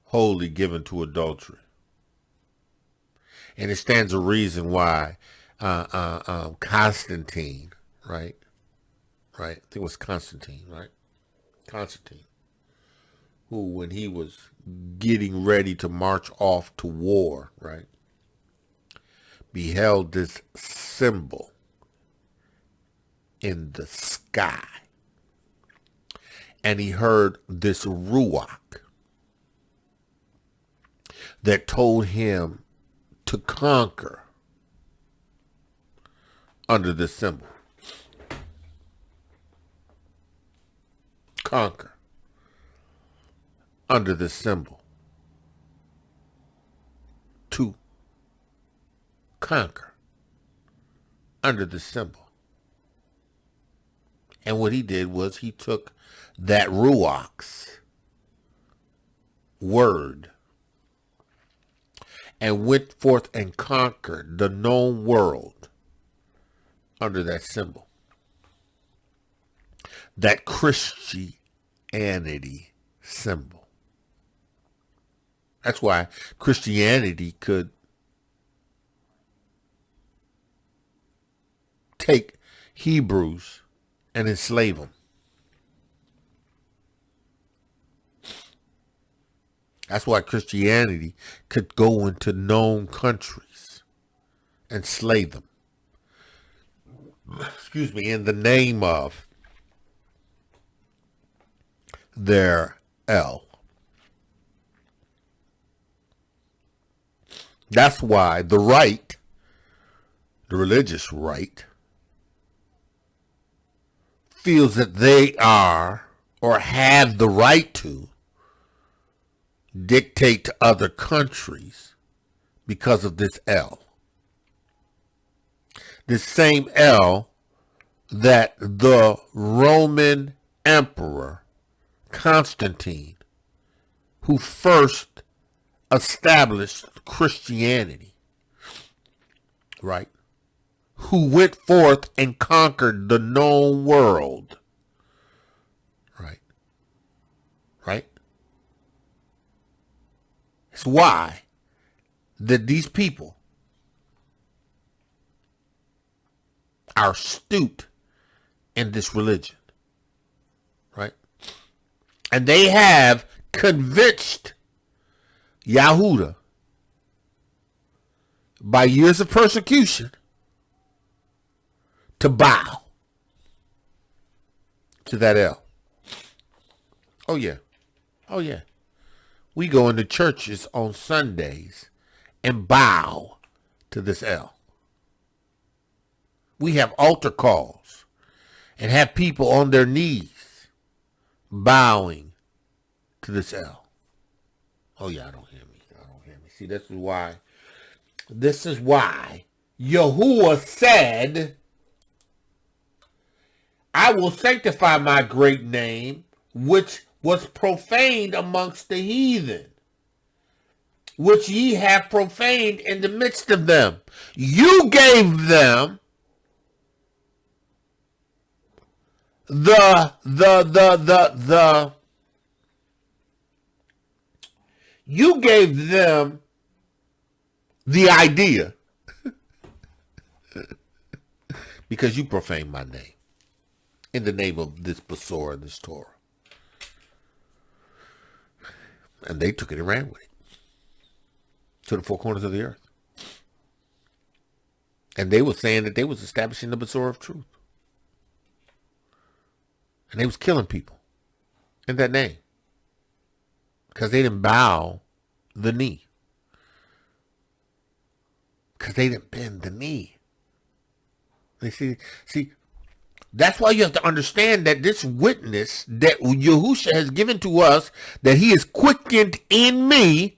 Wholly given to adultery. And it stands a reason why Constantine, right? I think it was Constantine, right? Constantine, who, when he was getting ready to march off to war, right, beheld this symbol in the sky. And he heard this Ruach that told him to conquer under this symbol. Conquer under this symbol. To conquer under this symbol. And what he did was he took that Ruach's word and went forth and conquered the known world under that symbol. That Christianity symbol. That's why Christianity could take Hebrews and enslave them. That's why Christianity could go into known countries and slay them. Excuse me, in the name of their El. That's why the right, the religious right, feels that they are or have the right to dictate to other countries because of this El. This same El that the Roman Emperor Constantine, who first established Christianity, right? Who went forth and conquered the known world, right? Right? It's why that these people are astute in this religion, right? And they have convinced Yahudah by years of persecution to bow to that El. Oh yeah. Oh yeah. We go into churches on Sundays and bow to this El. We have altar calls and have people on their knees bowing to this El. Oh yeah, I don't hear me. I don't hear me. See, this is why Yahuwah said, I will sanctify my great name, which was profaned amongst the heathen, which ye have profaned in the midst of them. You gave them you gave them the idea because you profaned my name in the name of this Besor and this Torah. And they took it and ran with it to the four corners of the earth. And they were saying that they was establishing the Besor of truth. And they was killing people in that name because they didn't bow the knee. Because they didn't bend the knee. They see, that's why you have to understand that this witness that Yahusha has given to us, that he is quickened in me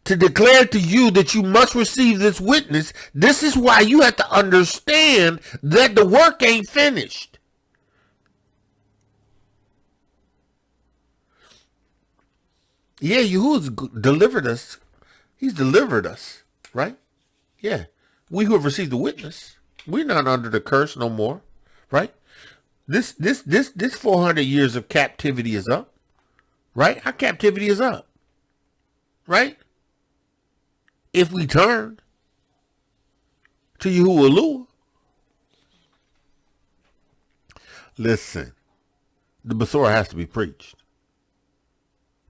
to declare to you that you must receive this witness. This is why you have to understand that the work ain't finished. Yeah, Yahuwah's delivered us. He's delivered us, right? Yeah. We who have received the witness, we're not under the curse no more, right? This 400 years of captivity is up, right? Our captivity is up, right? If we turn to Yahuwah. Listen, the Besor has to be preached.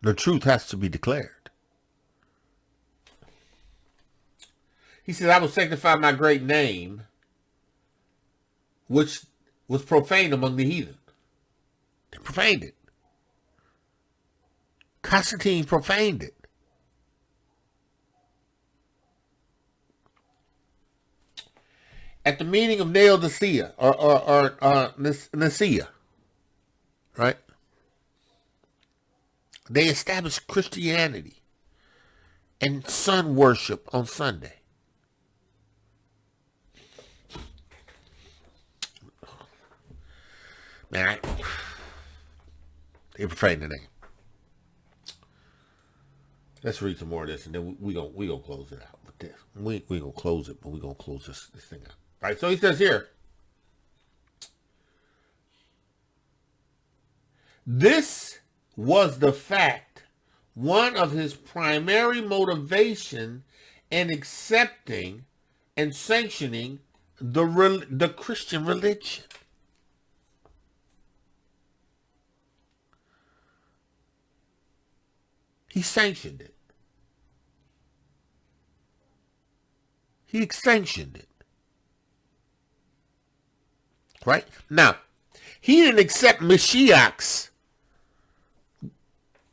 The truth has to be declared. He said, I will sanctify my great name, which was profaned among the heathen. They profaned it. Constantine profaned it. At the meeting of Laodicea, or Nicaea, right? They established Christianity and sun worship on Sunday. Man, they profaned the name. Let's read some more of this, and then we gonna close it out with this. We gonna close it, but we gonna close this thing out. All right, so he says here, this was the fact, one of his primary motivation in accepting and sanctioning the Christian religion. He sanctioned it. He sanctioned it. Right? Now, he didn't accept Mashiach's.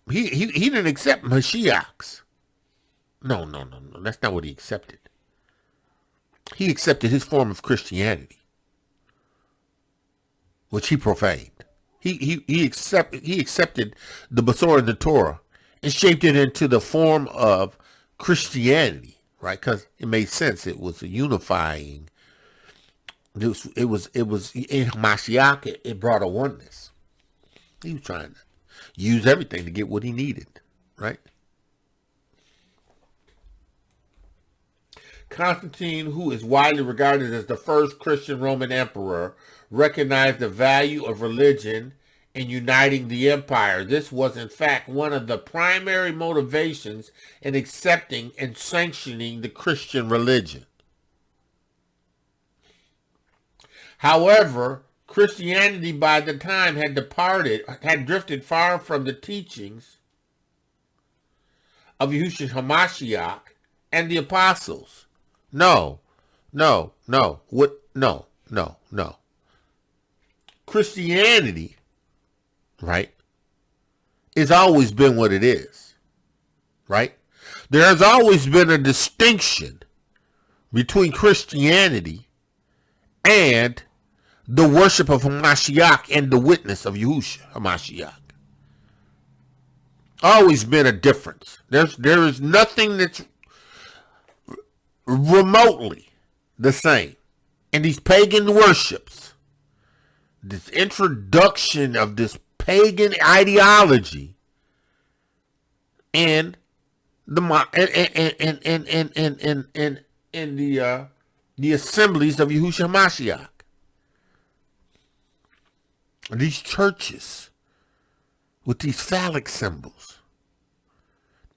He didn't accept Mashiach's. No. That's not what he accepted. He accepted his form of Christianity, which he profaned. He accepted the Basora and the Torah and shaped it into the form of Christianity, right? Because it made sense. It was a unifying. It was in Mashiach. It brought a oneness. He was trying to use everything to get what he needed, right? Constantine, who is widely regarded as the first Christian Roman emperor, recognized the value of religion in uniting the empire. This was, in fact, one of the primary motivations in accepting and sanctioning the Christian religion. However, Christianity by the time had drifted far from the teachings of Yahushua HaMashiach and the apostles. No. Christianity, right, has always been what it is, right? There has always been a distinction between Christianity and the worship of Hamashiach and the witness of Yahushua HaMashiach. Always been a difference. There is nothing that's remotely the same. And these pagan worships, this introduction of this pagan ideology in the assemblies of Yahushua HaMashiach. These churches with these phallic symbols.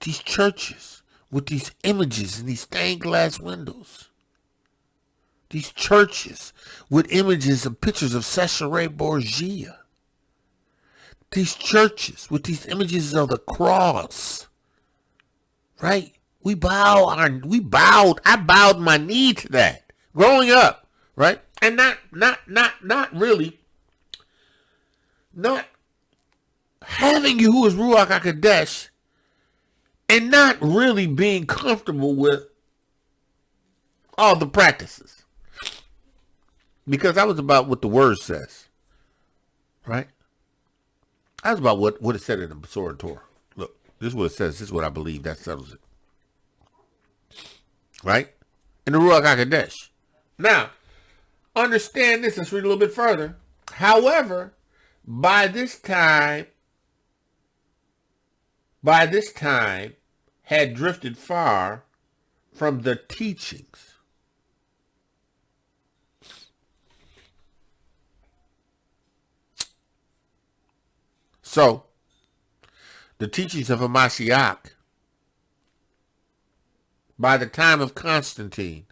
These churches with these images in these stained glass windows. These churches with images and pictures of Cesare Borgia. These churches with these images of the cross. Right? I bowed my knee to that growing up, right? And not really, not having Yahuwah's Ruach HaKodesh and not really being comfortable with all the practices. Because that was about what the word says. Right? That was about what it said in the Basora and Torah. Look, this is what it says. This is what I believe. That settles it. Right? In the Ruach HaKodesh. Now, understand this. Let's read a little bit further. However, by this time had drifted far from the teachings. So, the teachings of Hamashiach, by the time of Constantine,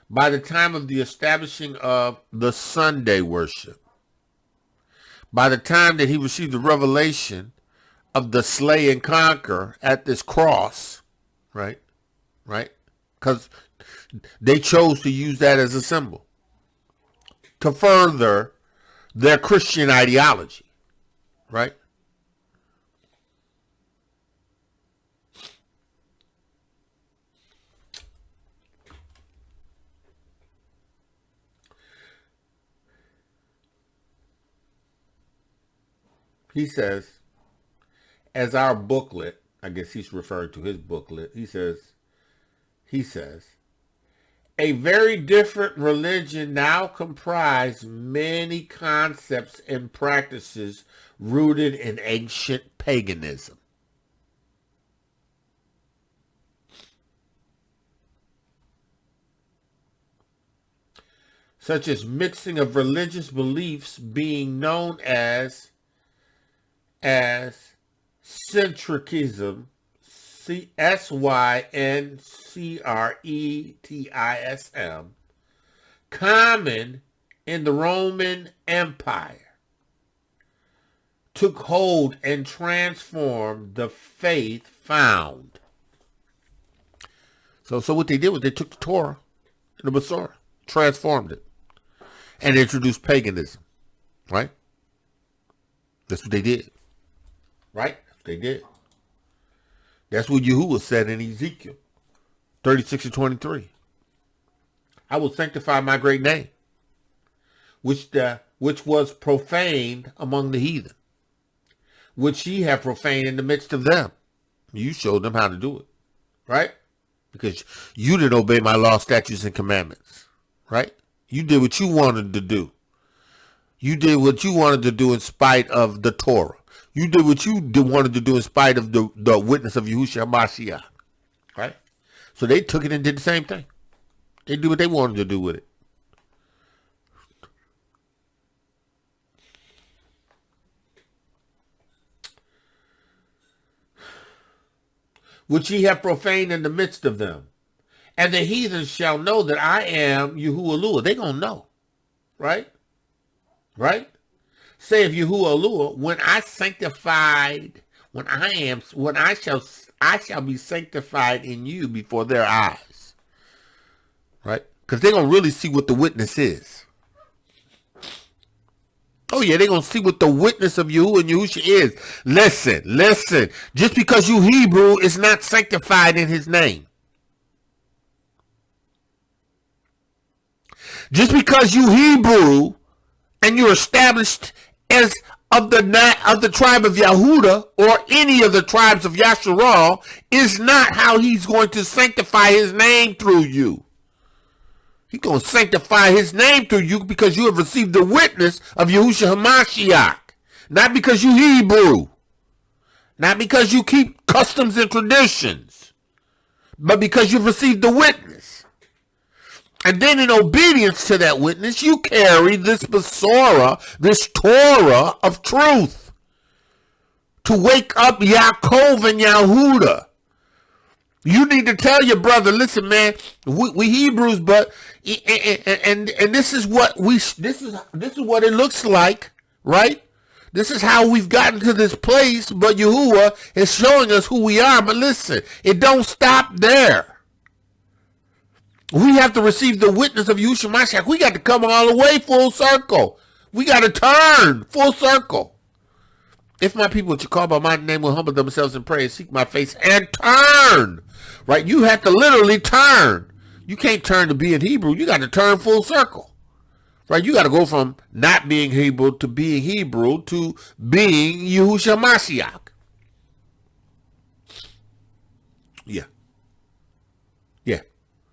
by the time of the establishing of the Sunday worship, by the time that he received the revelation of the slay and conquer at this cross, right? Because they chose to use that as a symbol to further their Christian ideology, right? He says, as our booklet, I guess he's referring to his booklet, he says, a very different religion now comprised many concepts and practices rooted in ancient paganism. Such as mixing of religious beliefs being known as syncretism, syncretism, common in the Roman Empire took hold and transformed the faith found. So what they did was they took the Torah and the Messiah, transformed it, and introduced paganism, right? That's what they did, right? That's what they did. That's what Yahuah said in Ezekiel 36 and 23. I will sanctify my great name, which was profaned among the heathen, which ye have profaned in the midst of them. You showed them how to do it, right? Because you didn't obey my law, statutes, and commandments, right? You did what you wanted to do. You did what you wanted to do in spite of the Torah. You did what you wanted to do in spite of the witness of Yahusha HaMashiach, right? So they took it and did the same thing. They did what they wanted to do with it. Which ye have profaned in the midst of them. And the heathen shall know that I am Yahuah Elohayka. They gonna know, right? Right? Saith Yahuah Elohayka, when I shall be sanctified in you before their eyes, right? Because they're gonna really see what the witness is. Oh yeah, they're going to see what the witness of Yahuah and Yahusha is. Listen. Just because you Hebrew is not sanctified in his name. Just because you Hebrew and you're established as of the tribe of Yehuda or any of the tribes of Yasharal is not how he's going to sanctify his name through you. He's going to sanctify his name through you because you have received the witness of Yahusha HaMashiach. Not because you Hebrew. Not because you keep customs and traditions. But because you've received the witness. And then in obedience to that witness, you carry this Besorah, this Torah of truth. To wake up Yaakov and Yehudah. You need to tell your brother, listen, man, we Hebrews, but and this is what this is what it looks like, right? This is how we've gotten to this place, but Yahuah is showing us who we are. But listen, it don't stop there. We have to receive the witness of Yahusha Mashiach. We got to come all the way full circle. We got to turn full circle. If my people which are called by my name will humble themselves and pray and seek my face and turn, right? You have to literally turn. You can't turn to being Hebrew. You got to turn full circle, right? You got to go from not being Hebrew to being Hebrew to being Yahusha Mashiach. Yeah.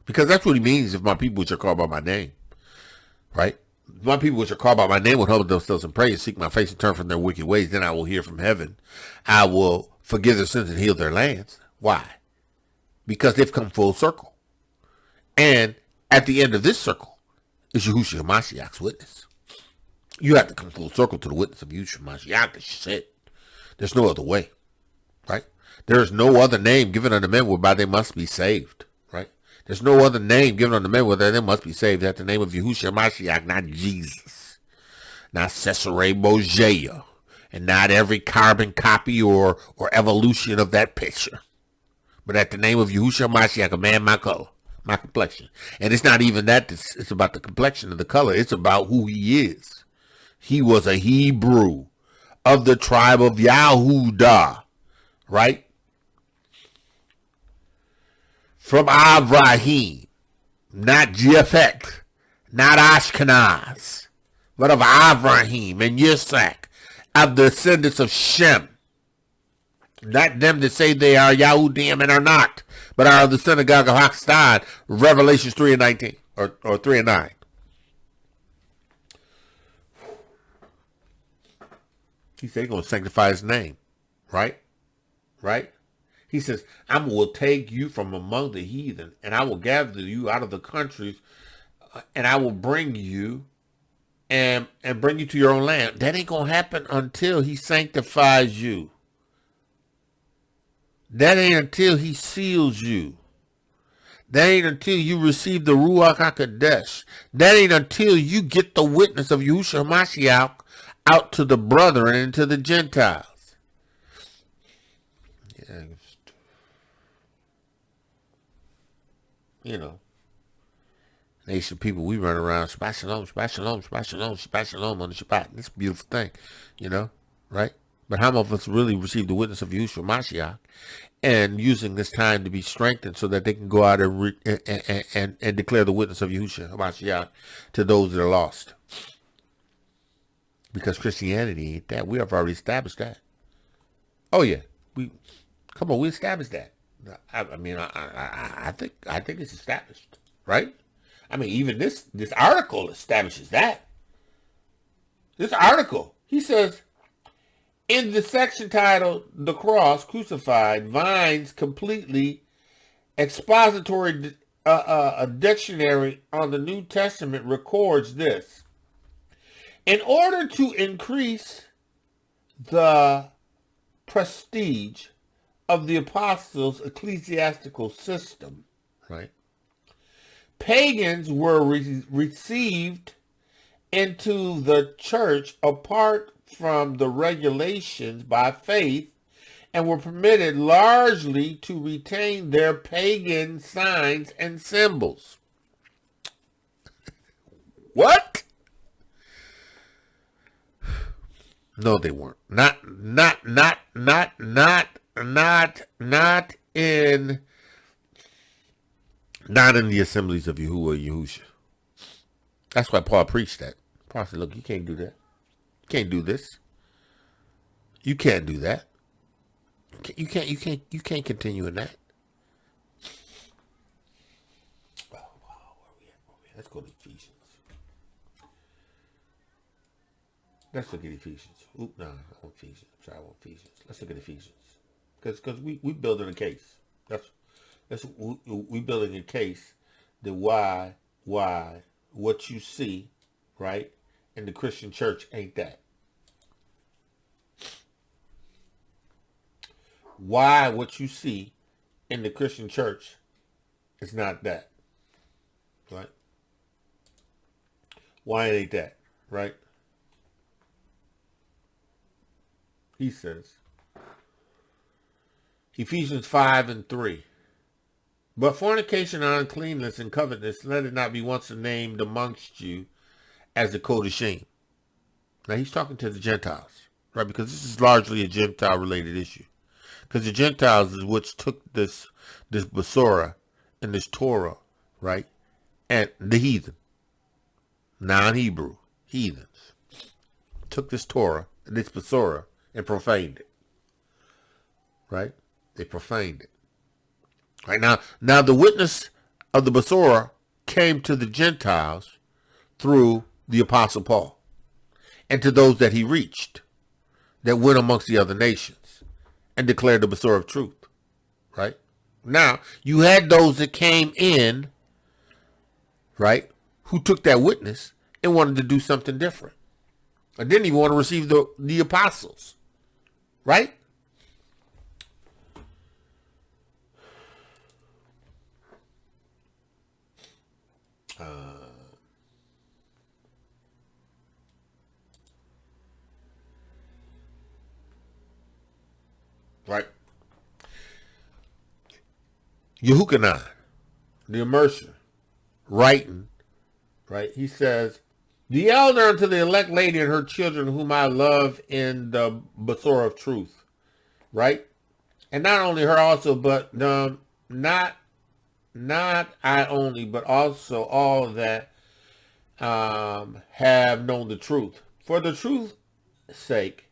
Because that's what he means if my people which are called by my name, right? My people which are called by my name will humble themselves and pray and seek my face and turn from their wicked ways. Then I will hear from heaven. I will forgive their sins and heal their lands. Why? Because they've come full circle. And at the end of this circle is Yahusha HaMashiach's witness. You have to come full circle to the witness of Yahusha HaMashiach. That's it. There's no other way, right? There is no other name given unto men whereby they must be saved. There's no other name given unto men whether they must be saved at the name of Yahushua Mashiach, not Jesus, not Cesare Borgia, and not every carbon copy or evolution of that picture. But at the name of Yahushua Mashiach, a man my color, my complexion. And it's not even that, it's about the complexion of the color. It's about who he is. He was a Hebrew of the tribe of Yehudah, right? From Avraham, not Japhet, not Ashkenaz, but of Avraham and Yitzhak, of the descendants of Shem. Not them that say they are Yahudim and are not, but are of the synagogue of Hakstad, Revelations 3 and 19, or 3 and 9. He said he's going to sanctify his name, right? Right? He says, I will take you from among the heathen, and I will gather you out of the countries, and I will bring you and bring you to your own land. That ain't going to happen until he sanctifies you. That ain't until he seals you. That ain't until you receive the Ruach HaKodesh. That ain't until you get the witness of Yahushua Hamashiach out to the brethren and to the Gentiles. Yeah. You know, nation people, we run around Shabbat Shalom, Shabbat Shalom, Shabbat Shalom, Shabbat Shalom on the Shabbat. It's a beautiful thing, you know, right? But how many of us really receive the witness of Yahushua Mashiach and using this time to be strengthened so that they can go out and declare the witness of Yahushua Mashiach to those that are lost? Because Christianity ain't that. We have already established that. Oh yeah, we established that. I think it's established, right? I mean, even this article establishes that. This article, he says, in the section titled "The Cross Crucified," Vine's completely expository a dictionary on the New Testament records this. In order to increase the prestige of the apostles' ecclesiastical system, right? Pagans were received into the church apart from the regulations by faith and were permitted largely to retain their pagan signs and symbols. What? No, they weren't. Not in the assemblies of Yahuah Yahusha. That's why Paul preached that. Paul said, look, you can't do that. You can't do this. You can't do that. You can't continue in that. Where are we at? Let's go to Ephesians. Let's look at Ephesians. I want Ephesians. I'm sorry, I want Ephesians. Let's look at Ephesians. Because we building a case. We building a case that why what you see, right, in the Christian church ain't that. Why what you see in the Christian church is not that, right? Why it ain't that, right? He says, Ephesians 5:3. But fornication and uncleanness and covetousness, let it not be once named amongst you as the code of shame. Now he's talking to the Gentiles, right? Because this is largely a Gentile-related issue. Because the Gentiles is which took this Basora and this Torah, right? And the heathen, non-Hebrew heathens, took this Torah and this Basora and profaned it, right? They profaned it. Right now the witness of the Basora came to the Gentiles through the Apostle Paul and to those that he reached that went amongst the other nations and declared the Basora of truth, right? Now, you had those that came in, right, who took that witness and wanted to do something different. I didn't even want to receive the apostles, right? Right. Yehukanan, the immerser, writing, right? He says, the elder unto the elect lady and her children whom I love in the Basora of truth, right? And not only her also, but not I only, but also all that have known the truth. For the truth's sake.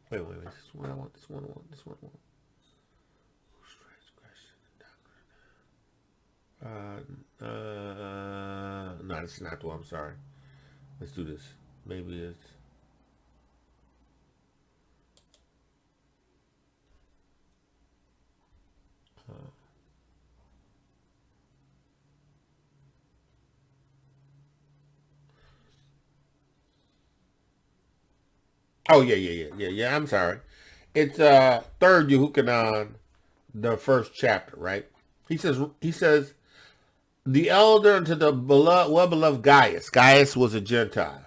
Wait. This is what I want. This one I want. No, this is not the one. I'm sorry. Let's do this. Maybe it's. Oh, yeah. I'm sorry. It's third Yehukanan, the first chapter, right? He says, the elder unto the well-beloved Gaius. Gaius was a Gentile,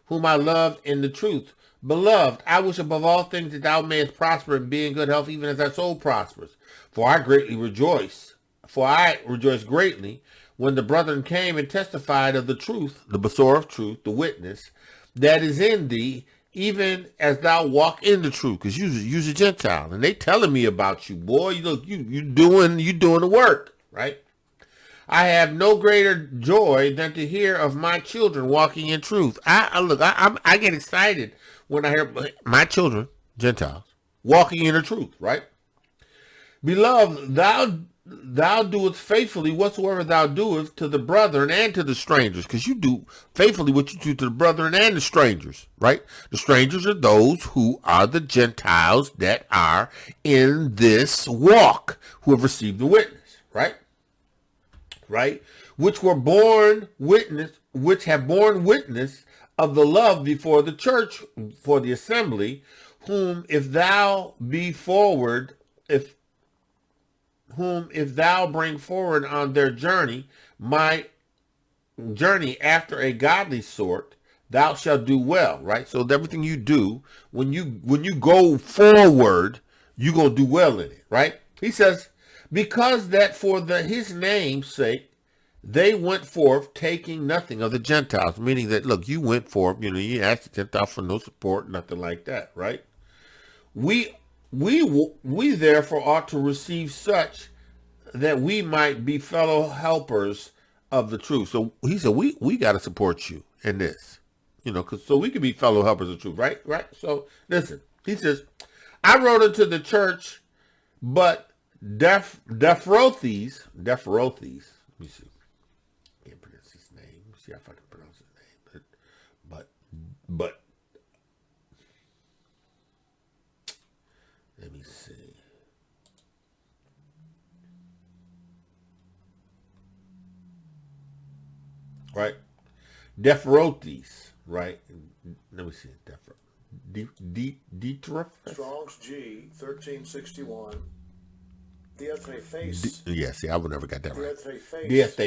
whom I loved in the truth. Beloved, I wish above all things that thou mayest prosper and be in good health, even as thy soul prospers. For I rejoice greatly when the brethren came and testified of the truth, the Besor of truth, the witness, that is in thee, even as thou walk in the truth. Because you're a Gentile, and they telling me about you, boy. You doing the work, right? I have no greater joy than to hear of my children walking in truth. I get excited when I hear my children, Gentiles, walking in the truth, right? Beloved, thou doest faithfully whatsoever thou doest to the brethren and to the strangers, because you do faithfully what you do to the brethren and the strangers, right? The strangers are those who are the Gentiles that are in this walk, who have received the witness, right? Right? Which have borne witness of the love before the church, for the assembly, whom if thou bring forward on their journey, my journey after a godly sort, thou shalt do well, right? So everything you do, when you go forward, you're going to do well in it, right? He says, because that for his name's sake, they went forth taking nothing of the Gentiles, meaning that, look, you went forth, you asked the Gentiles for no support, nothing like that, right? We therefore ought to receive such that we might be fellow helpers of the truth. So he said, we got to support you in this, so we can be fellow helpers of truth, right? Right. So listen, he says, I wrote unto the church, but Dephrotes, let me see. Can't pronounce his name. See if I can pronounce his name. But let me see. Right? Dephrotes, right? Let me see. Detrof. Strong's G 1361. Face. Yeah, see, I would never got that right.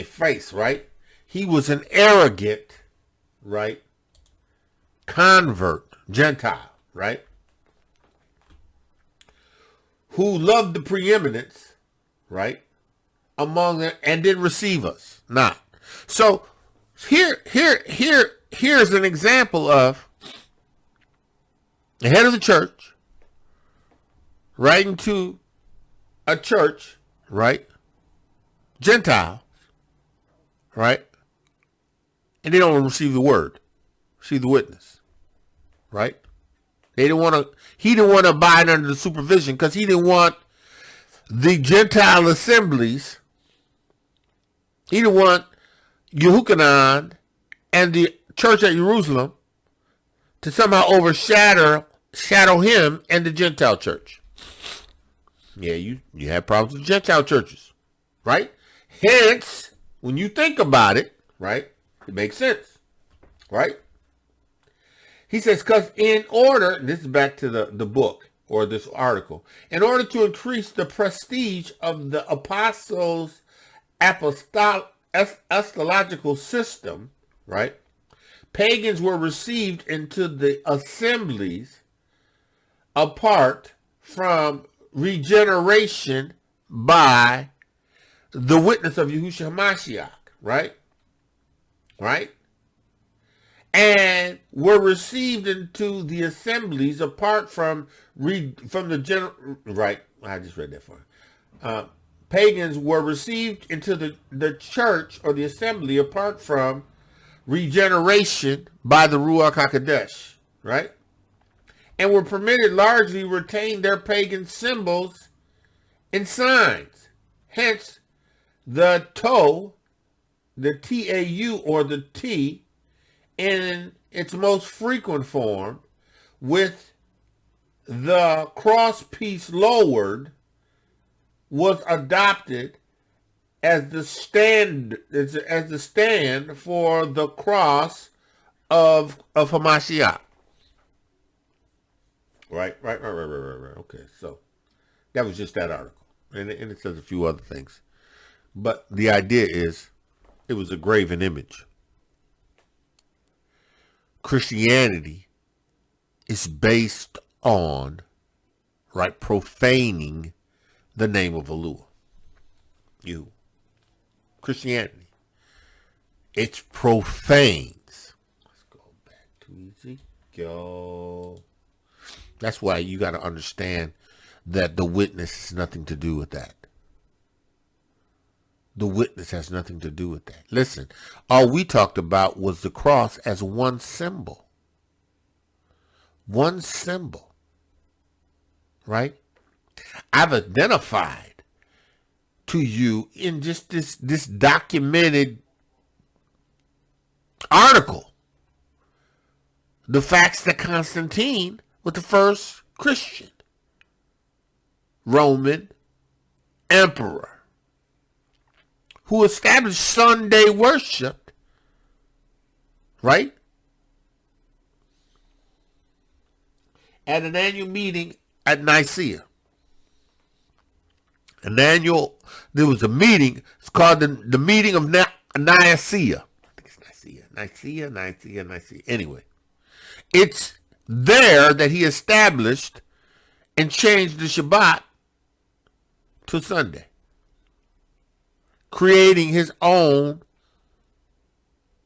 Face, right? He was an arrogant, right? Convert, Gentile, right? Who loved the preeminence, right? Among them and didn't receive us. Not. So here's an example of the head of the church writing to a church, right? Gentiles, right? And they don't receive the word, receive the witness, right? He didn't want to abide under the supervision because he didn't want the Gentile assemblies. He didn't want Yahuah and the church at Jerusalem to somehow overshadow him and the Gentile church. Yeah, you have problems with Gentile churches, right? Hence, when you think about it, right, it makes sense, right? He says, because in order, this is back to the book or this article, in order to increase the prestige of the apostles' apostological system, right, pagans were received into the assemblies apart from regeneration by the witness of Yahushua HaMashiach, right? Right? And were received into the assemblies apart from right? I just read that for you. Pagans were received into the church or the assembly apart from regeneration by the Ruach HaKodesh, right? And were permitted largely retain their pagan symbols and signs. Hence, the Tau, the T-A-U or the T, in its most frequent form, with the cross piece lowered, was adopted as the stand for the cross of Hamashiach. Right. Okay, so that was just that article. And it says a few other things. But the idea is it was a graven image. Christianity is based on, right, profaning the name of Yahuah. Christianity. It profanes. Let's go back to Ezekiel. That's why you got to understand that the witness has nothing to do with that. The witness has nothing to do with that. Listen, all we talked about was the cross as one symbol. One symbol. Right? I've identified to you in just this documented article the facts that Constantine was the first Christian Roman emperor who established Sunday worship, right, at an annual meeting at Nicaea. There was a meeting, it's called the meeting of Nicaea. I think it's Nicaea. Anyway, it's there that he established and changed the Shabbat to Sunday, creating his own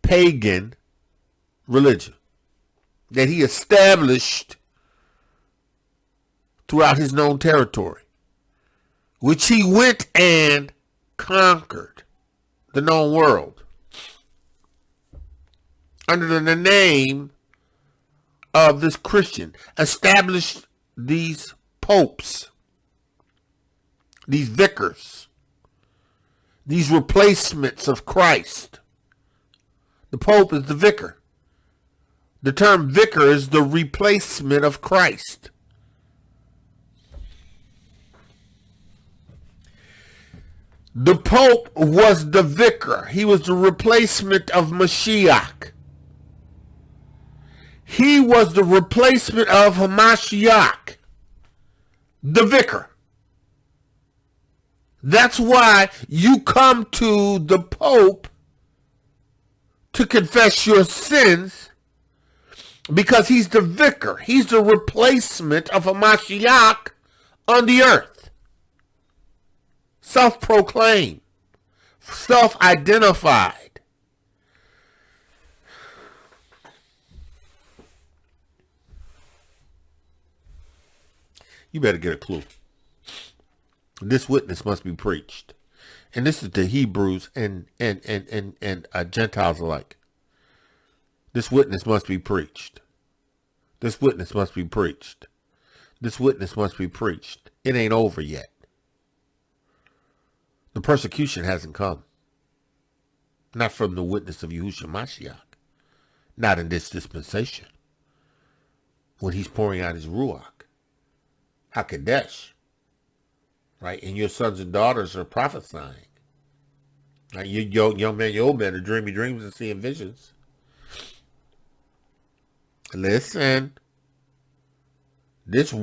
pagan religion that he established throughout his known territory, which he went and conquered the known world under the name of this Christian, established these popes, these vicars, these replacements of Christ. The Pope is the vicar. The term vicar is the replacement of Christ. The Pope was the vicar. He was the replacement of Mashiach. He was the replacement of Hamashiach, the vicar. That's why you come to the Pope to confess your sins, because he's the vicar. He's the replacement of Hamashiach on the earth. Self-proclaimed, self-identified. You better get a clue. This witness must be preached. And this is to Hebrews and Gentiles alike. This witness must be preached. This witness must be preached. This witness must be preached. It ain't over yet. The persecution hasn't come. Not from the witness of Yahusha Mashiach. Not in this dispensation. When he's pouring out his Ruach. HaKadosh. Right? And your sons and daughters are prophesying. Right? You young man, your old man are dreaming dreams and seeing visions. Listen. This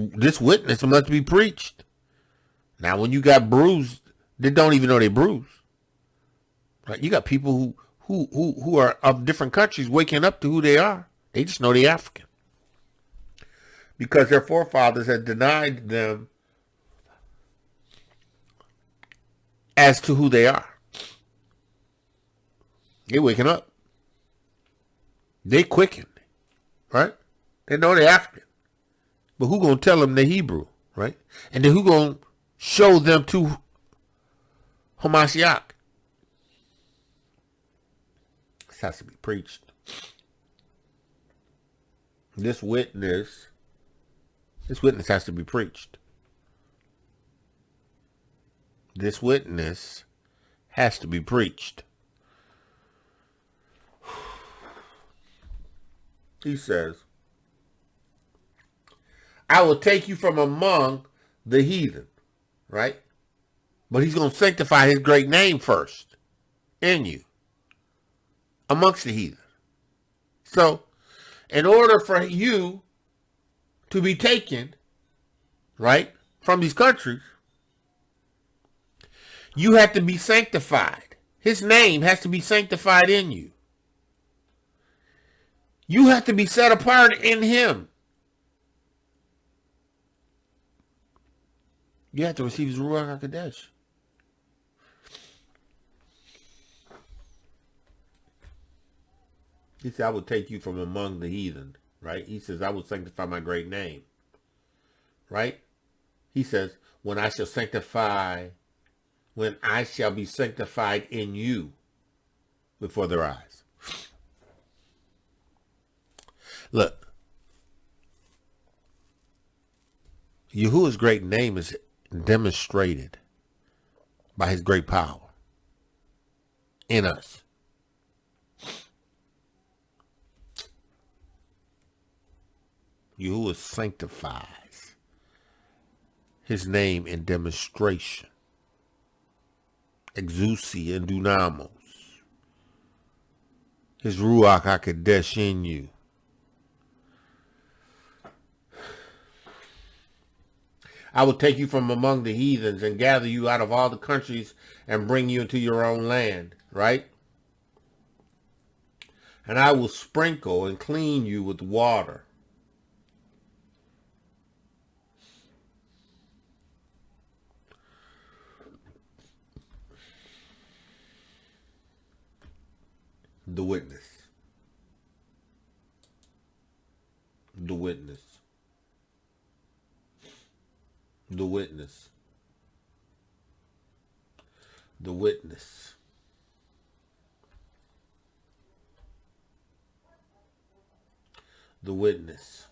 witness must be preached. Now when you got bruised, they don't even know they bruised. Right? You got people who are of different countries waking up to who they are. They just know they're African. Because their forefathers had denied them as to who they are. They're waking up. They quickened. Right? They know they're African. But who gonna tell them they're Hebrew? Right? And then who gonna show them to Hamashiach? This has to be preached. This witness has to be preached. This witness has to be preached. He says, I will take you from among the heathen, right? But he's going to sanctify his great name first in you, amongst the heathen. So, in order for you to be taken, right, from these countries, You have to be sanctified. His name has to be sanctified in you. You have to be set apart in him. You have to receive his Ruach HaKodesh. He said, I will take you from among the heathen, right? He says, I will sanctify my great name, right? He says, when I shall be sanctified in you before their eyes. Look, Yahuwah's great name is demonstrated by his great power in us. Yahuwah sanctifies his name in demonstration. Exousia and dunamos. His Ruach HaKodesh in you. I will take you from among the heathens and gather you out of all the countries and bring you into your own land, right? And I will sprinkle and clean you with water. The witness. The witness. The witness. The witness. The witness.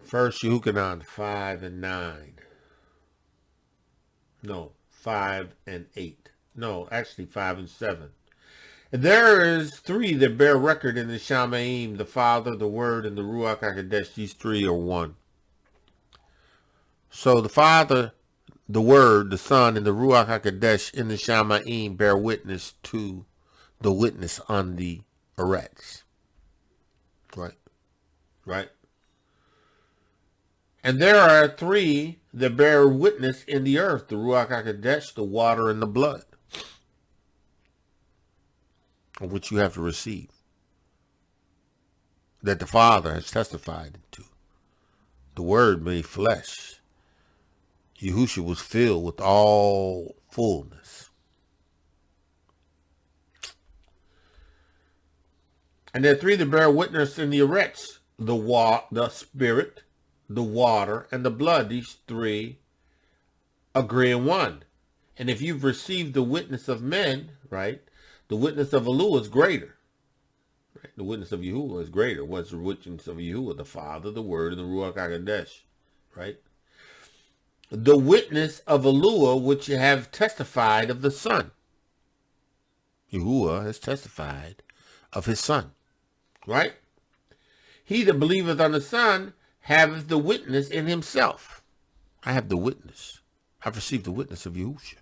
First Yehukanan 5 and 9. No, 5 and 8. No, actually 5 and 7. And there is three that bear record in the Shemaim, the Father, the Word, and the Ruach HaKodesh. These three are one. So the Father, the Word, the Son, and the Ruach HaKodesh in the Shemaim bear witness to the witness on the Eretz. Right? Right? And there are three that bear witness in the earth, the Ruach HaKodesh, the water, and the blood, of which you have to receive, that the Father has testified to. The Word made flesh. Yahusha was filled with all fullness. And there are three that bear witness in the Eretz, the Spirit, the water, and the blood. These three agree in one. And if you've received the witness of men, right, the witness of Yahuwah is greater. Right? The witness of Yahuwah is greater. What's the witness of Yahuwah? The Father, the Word, and the Ruach HaKodesh. Right? The witness of Yahuwah, which have testified of the Son. Yahuwah has testified of his Son. Right? He that believeth on the Son haveth the witness in himself. I have the witness. I've received the witness of Yahusha.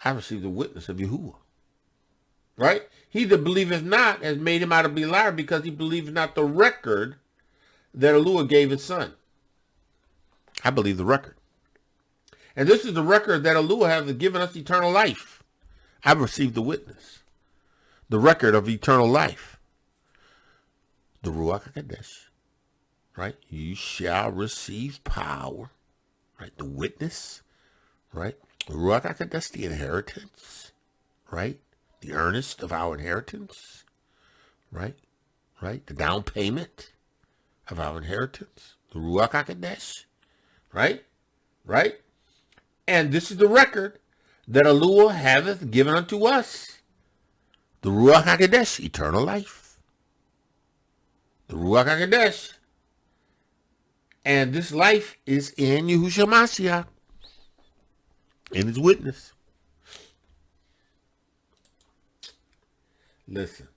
I received the witness of Yahuwah. Right? He that believeth not has made him out to be a liar, because he believeth not the record that Yahuwah gave his Son. I believe the record. And this is the record that Yahuwah has given us eternal life. I've received the witness. The record of eternal life. The Ruach HaKodesh. Right? You shall receive power. Right? The witness. Right? The Ruach HaKodesh, the inheritance. Right? The earnest of our inheritance. Right? Right? The down payment of our inheritance. The Ruach HaKodesh. Right? Right? And this is the record that Yahuwah hath given unto us. The Ruach HaKodesh, eternal life. The Ruach HaKodesh. And this life is in Yahushua Mashiach, in his witness. Listen.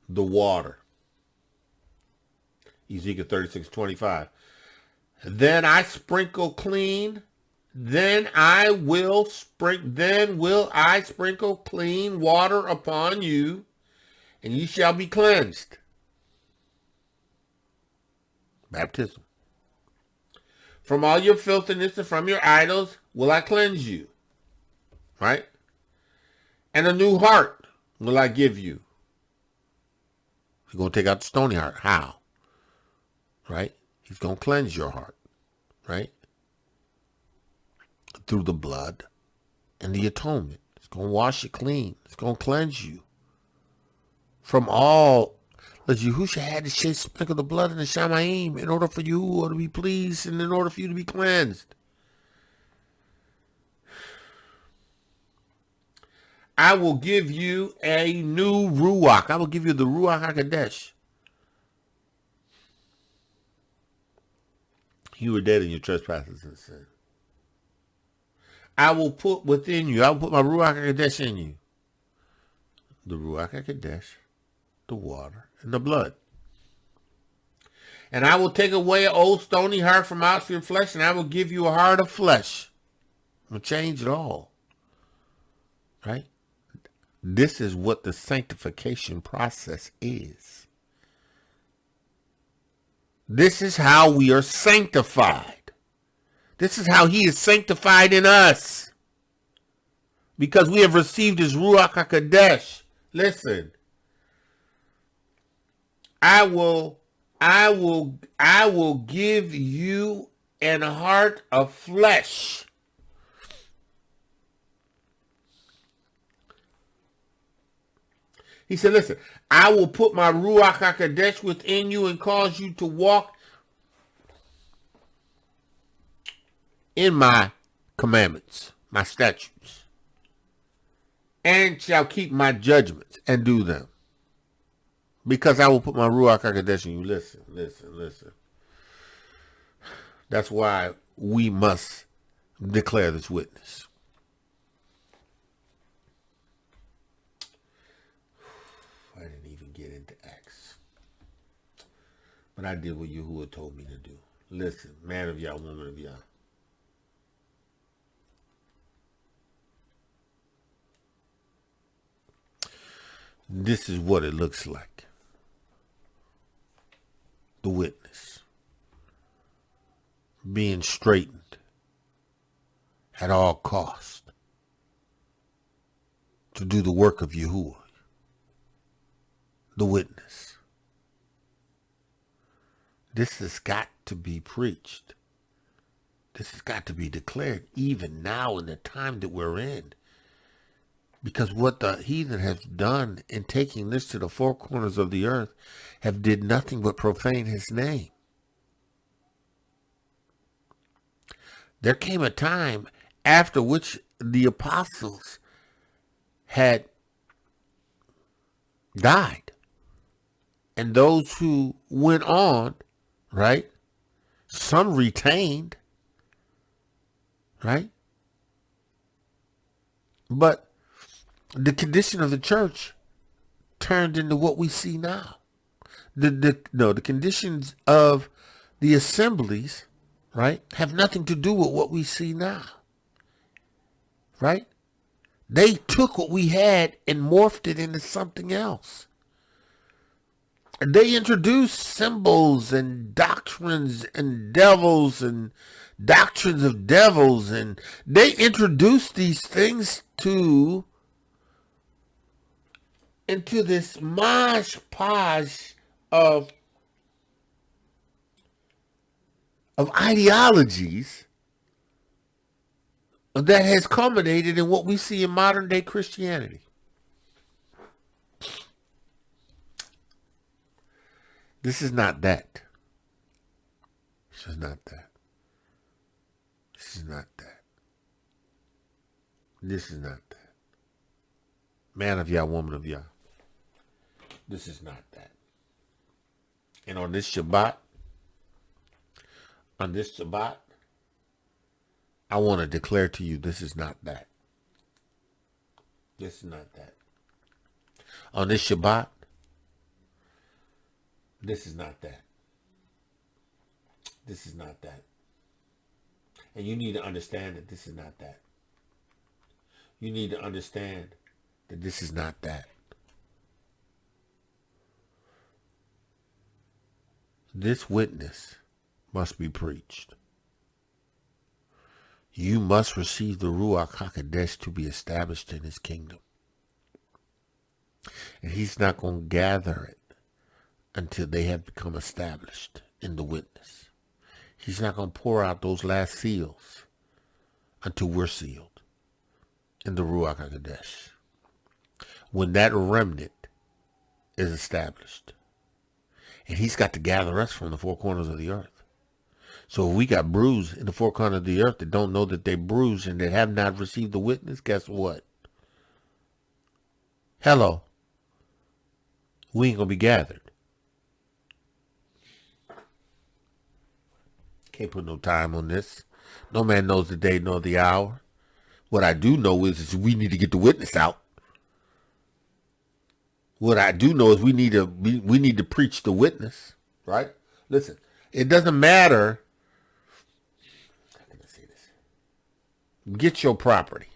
The water. Ezekiel 36:25. Then I sprinkle clean. Then will I sprinkle clean water upon you, and ye shall be cleansed. Baptism. From all your filthiness and from your idols will I cleanse you. Right? And a new heart will I give you. He's going to take out the stony heart. How? Right? He's going to cleanse your heart. Right? Through the blood and the atonement. It's going to wash you clean. It's going to cleanse you from all. Because Yahusha had to sprinkle the blood in the Shemoth in order for you to be pleased and in order for you to be cleansed. I will give you a new Ruach. I will give you the Ruach HaKodesh. You were dead in your trespasses and sin. I will put within you, I will put my Ruach HaKodesh in you. The Ruach HaKodesh, the water, and the blood. And I will take away an old stony heart from out of your flesh, and I will give you a heart of flesh. I'm going to change it all. Right? This is what the sanctification process is. This is how we are sanctified. This is how he is sanctified in us. Because we have received his Ruach HaKodesh. Listen. I will give you an heart of flesh. He said, listen, I will put my Ruach HaKodesh within you and cause you to walk in my commandments, my statutes, and shall keep my judgments and do them. Because I will put my Ruach HaKodesh in you. Listen. That's why we must declare this witness. I didn't even get into Acts. But I did what Yahuah told me to do. Listen, man of Yah, woman of Yah. This is what it looks like. The witness. Being straightened at all cost to do the work of Yahuah. The witness. This has got to be preached. This has got to be declared even now in the time that we're in. Because what the heathen have done in taking this to the four corners of the earth have did nothing but profane his name. There came a time after which the apostles had died. And those who went on, right, some retained, right? But the condition of the church turned into what we see now. The conditions of the assemblies, right, have nothing to do with what we see now. Right? They took what we had and morphed it into something else. And they introduced symbols and doctrines and devils and doctrines of devils, and they introduced these things into this mosh podge of ideologies that has culminated in what we see in modern day Christianity. This is not that. This is not that. This is not that. This is not that. Man of Yah, woman of Yah. This is not that. And on this Shabbat, I want to declare to you, this is not that. This is not that. On this Shabbat, this is not that. This is not that. And you need to understand that this is not that. You need to understand that this is not that. This witness must be preached. You must receive the Ruach HaKodesh to be established in his kingdom. And he's not going to gather it until they have become established in the witness. He's not going to pour out those last seals until we're sealed in the Ruach HaKodesh. When that remnant is established. And he's got to gather us from the four corners of the earth. So if we got bruised in the four corners of the earth that don't know that they bruised and that have not received the witness, guess what? Hello. We ain't going to be gathered. Can't put no time on this. No man knows the day nor the hour. What I do know is we need to get the witness out. What I do know is we need to preach the witness, right? Listen, it doesn't matter. How can I say this? Get your property,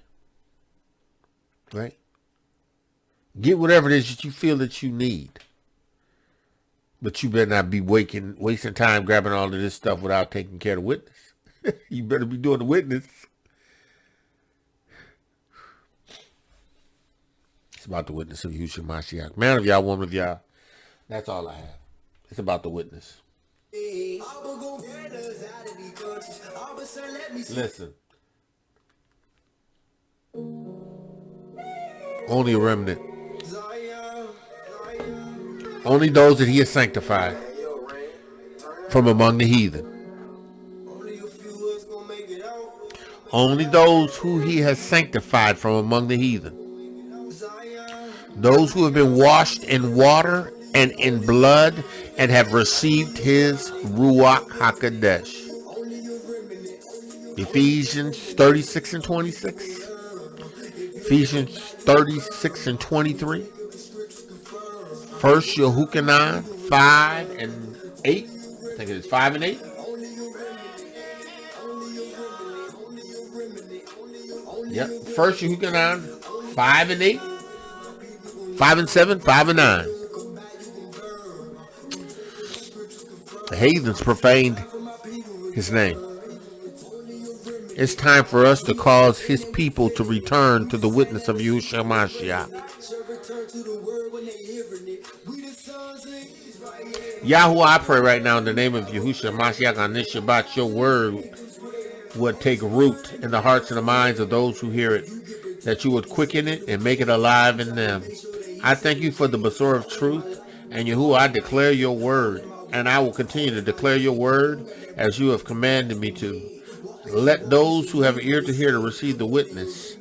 right? Get whatever it is that you feel that you need. But you better not be wasting time grabbing all of this stuff without taking care of the witness. You better be doing the witness. It's about the witness of Yahushua Mashiach. Man of y'all, woman of y'all. That's all I have. It's about the witness. Listen. Only a remnant. Only those that he has sanctified from among the heathen. Only those who he has sanctified from among the heathen. Those who have been washed in water and in blood and have received his Ruach HaKodesh. Ephesians 36 and 26. Ephesians 36 and 23. 1 Yahuah 5 and 8. I think it is 5 and 8. Yep. 1 Yahuah 5 and 8. 5 and 7, 5 and 9. The heathens profaned his name. It's time for us to cause his people to return to the witness of Yahushua Mashiach. Yahuwah, I pray right now in the name of Yahushua Mashiach on this Shabbat, your word would take root in the hearts and the minds of those who hear it, that you would quicken it and make it alive in them. I thank you for the Basor of truth, and Yahuwah, I declare your word, and I will continue to declare your word as you have commanded me to. Let those who have an ear to hear to receive the witness.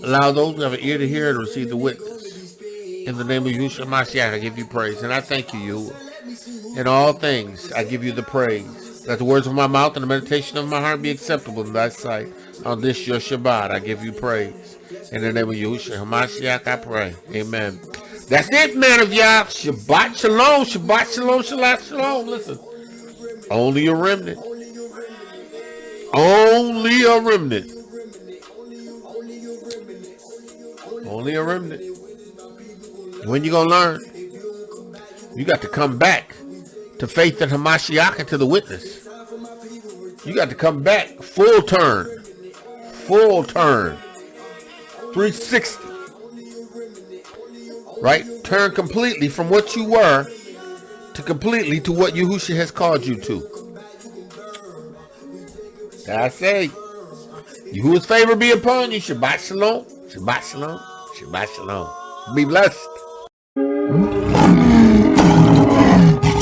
Allow those who have an ear to hear to receive the witness. In the name of Yahushua Mashiach, I give you praise, and I thank you, Yahuwah. In all things, I give you the praise. Let the words of my mouth and the meditation of my heart be acceptable in thy sight. On this your Shabbat, I give you praise. In the name of Yahushua HaMashiach, I pray. Amen. That's it, man of y'all. Shabbat shalom. Shabbat shalom. Shabbat shalom. Listen. Only a remnant. Only a remnant. Only a remnant. When you going to learn? You got to come back to faith in Hamashiach and to the witness. You got to come back. Full turn. Full turn. 360. Right? Turn completely from what you were to completely to what Yahusha has called you to. That's it. Yahuwah's favor be upon you. Shabbat shalom. Shabbat shalom. Shabbat shalom. Be blessed.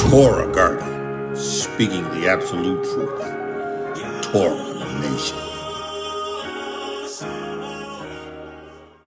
Torah Garden, speaking the absolute truth. Torah Nation.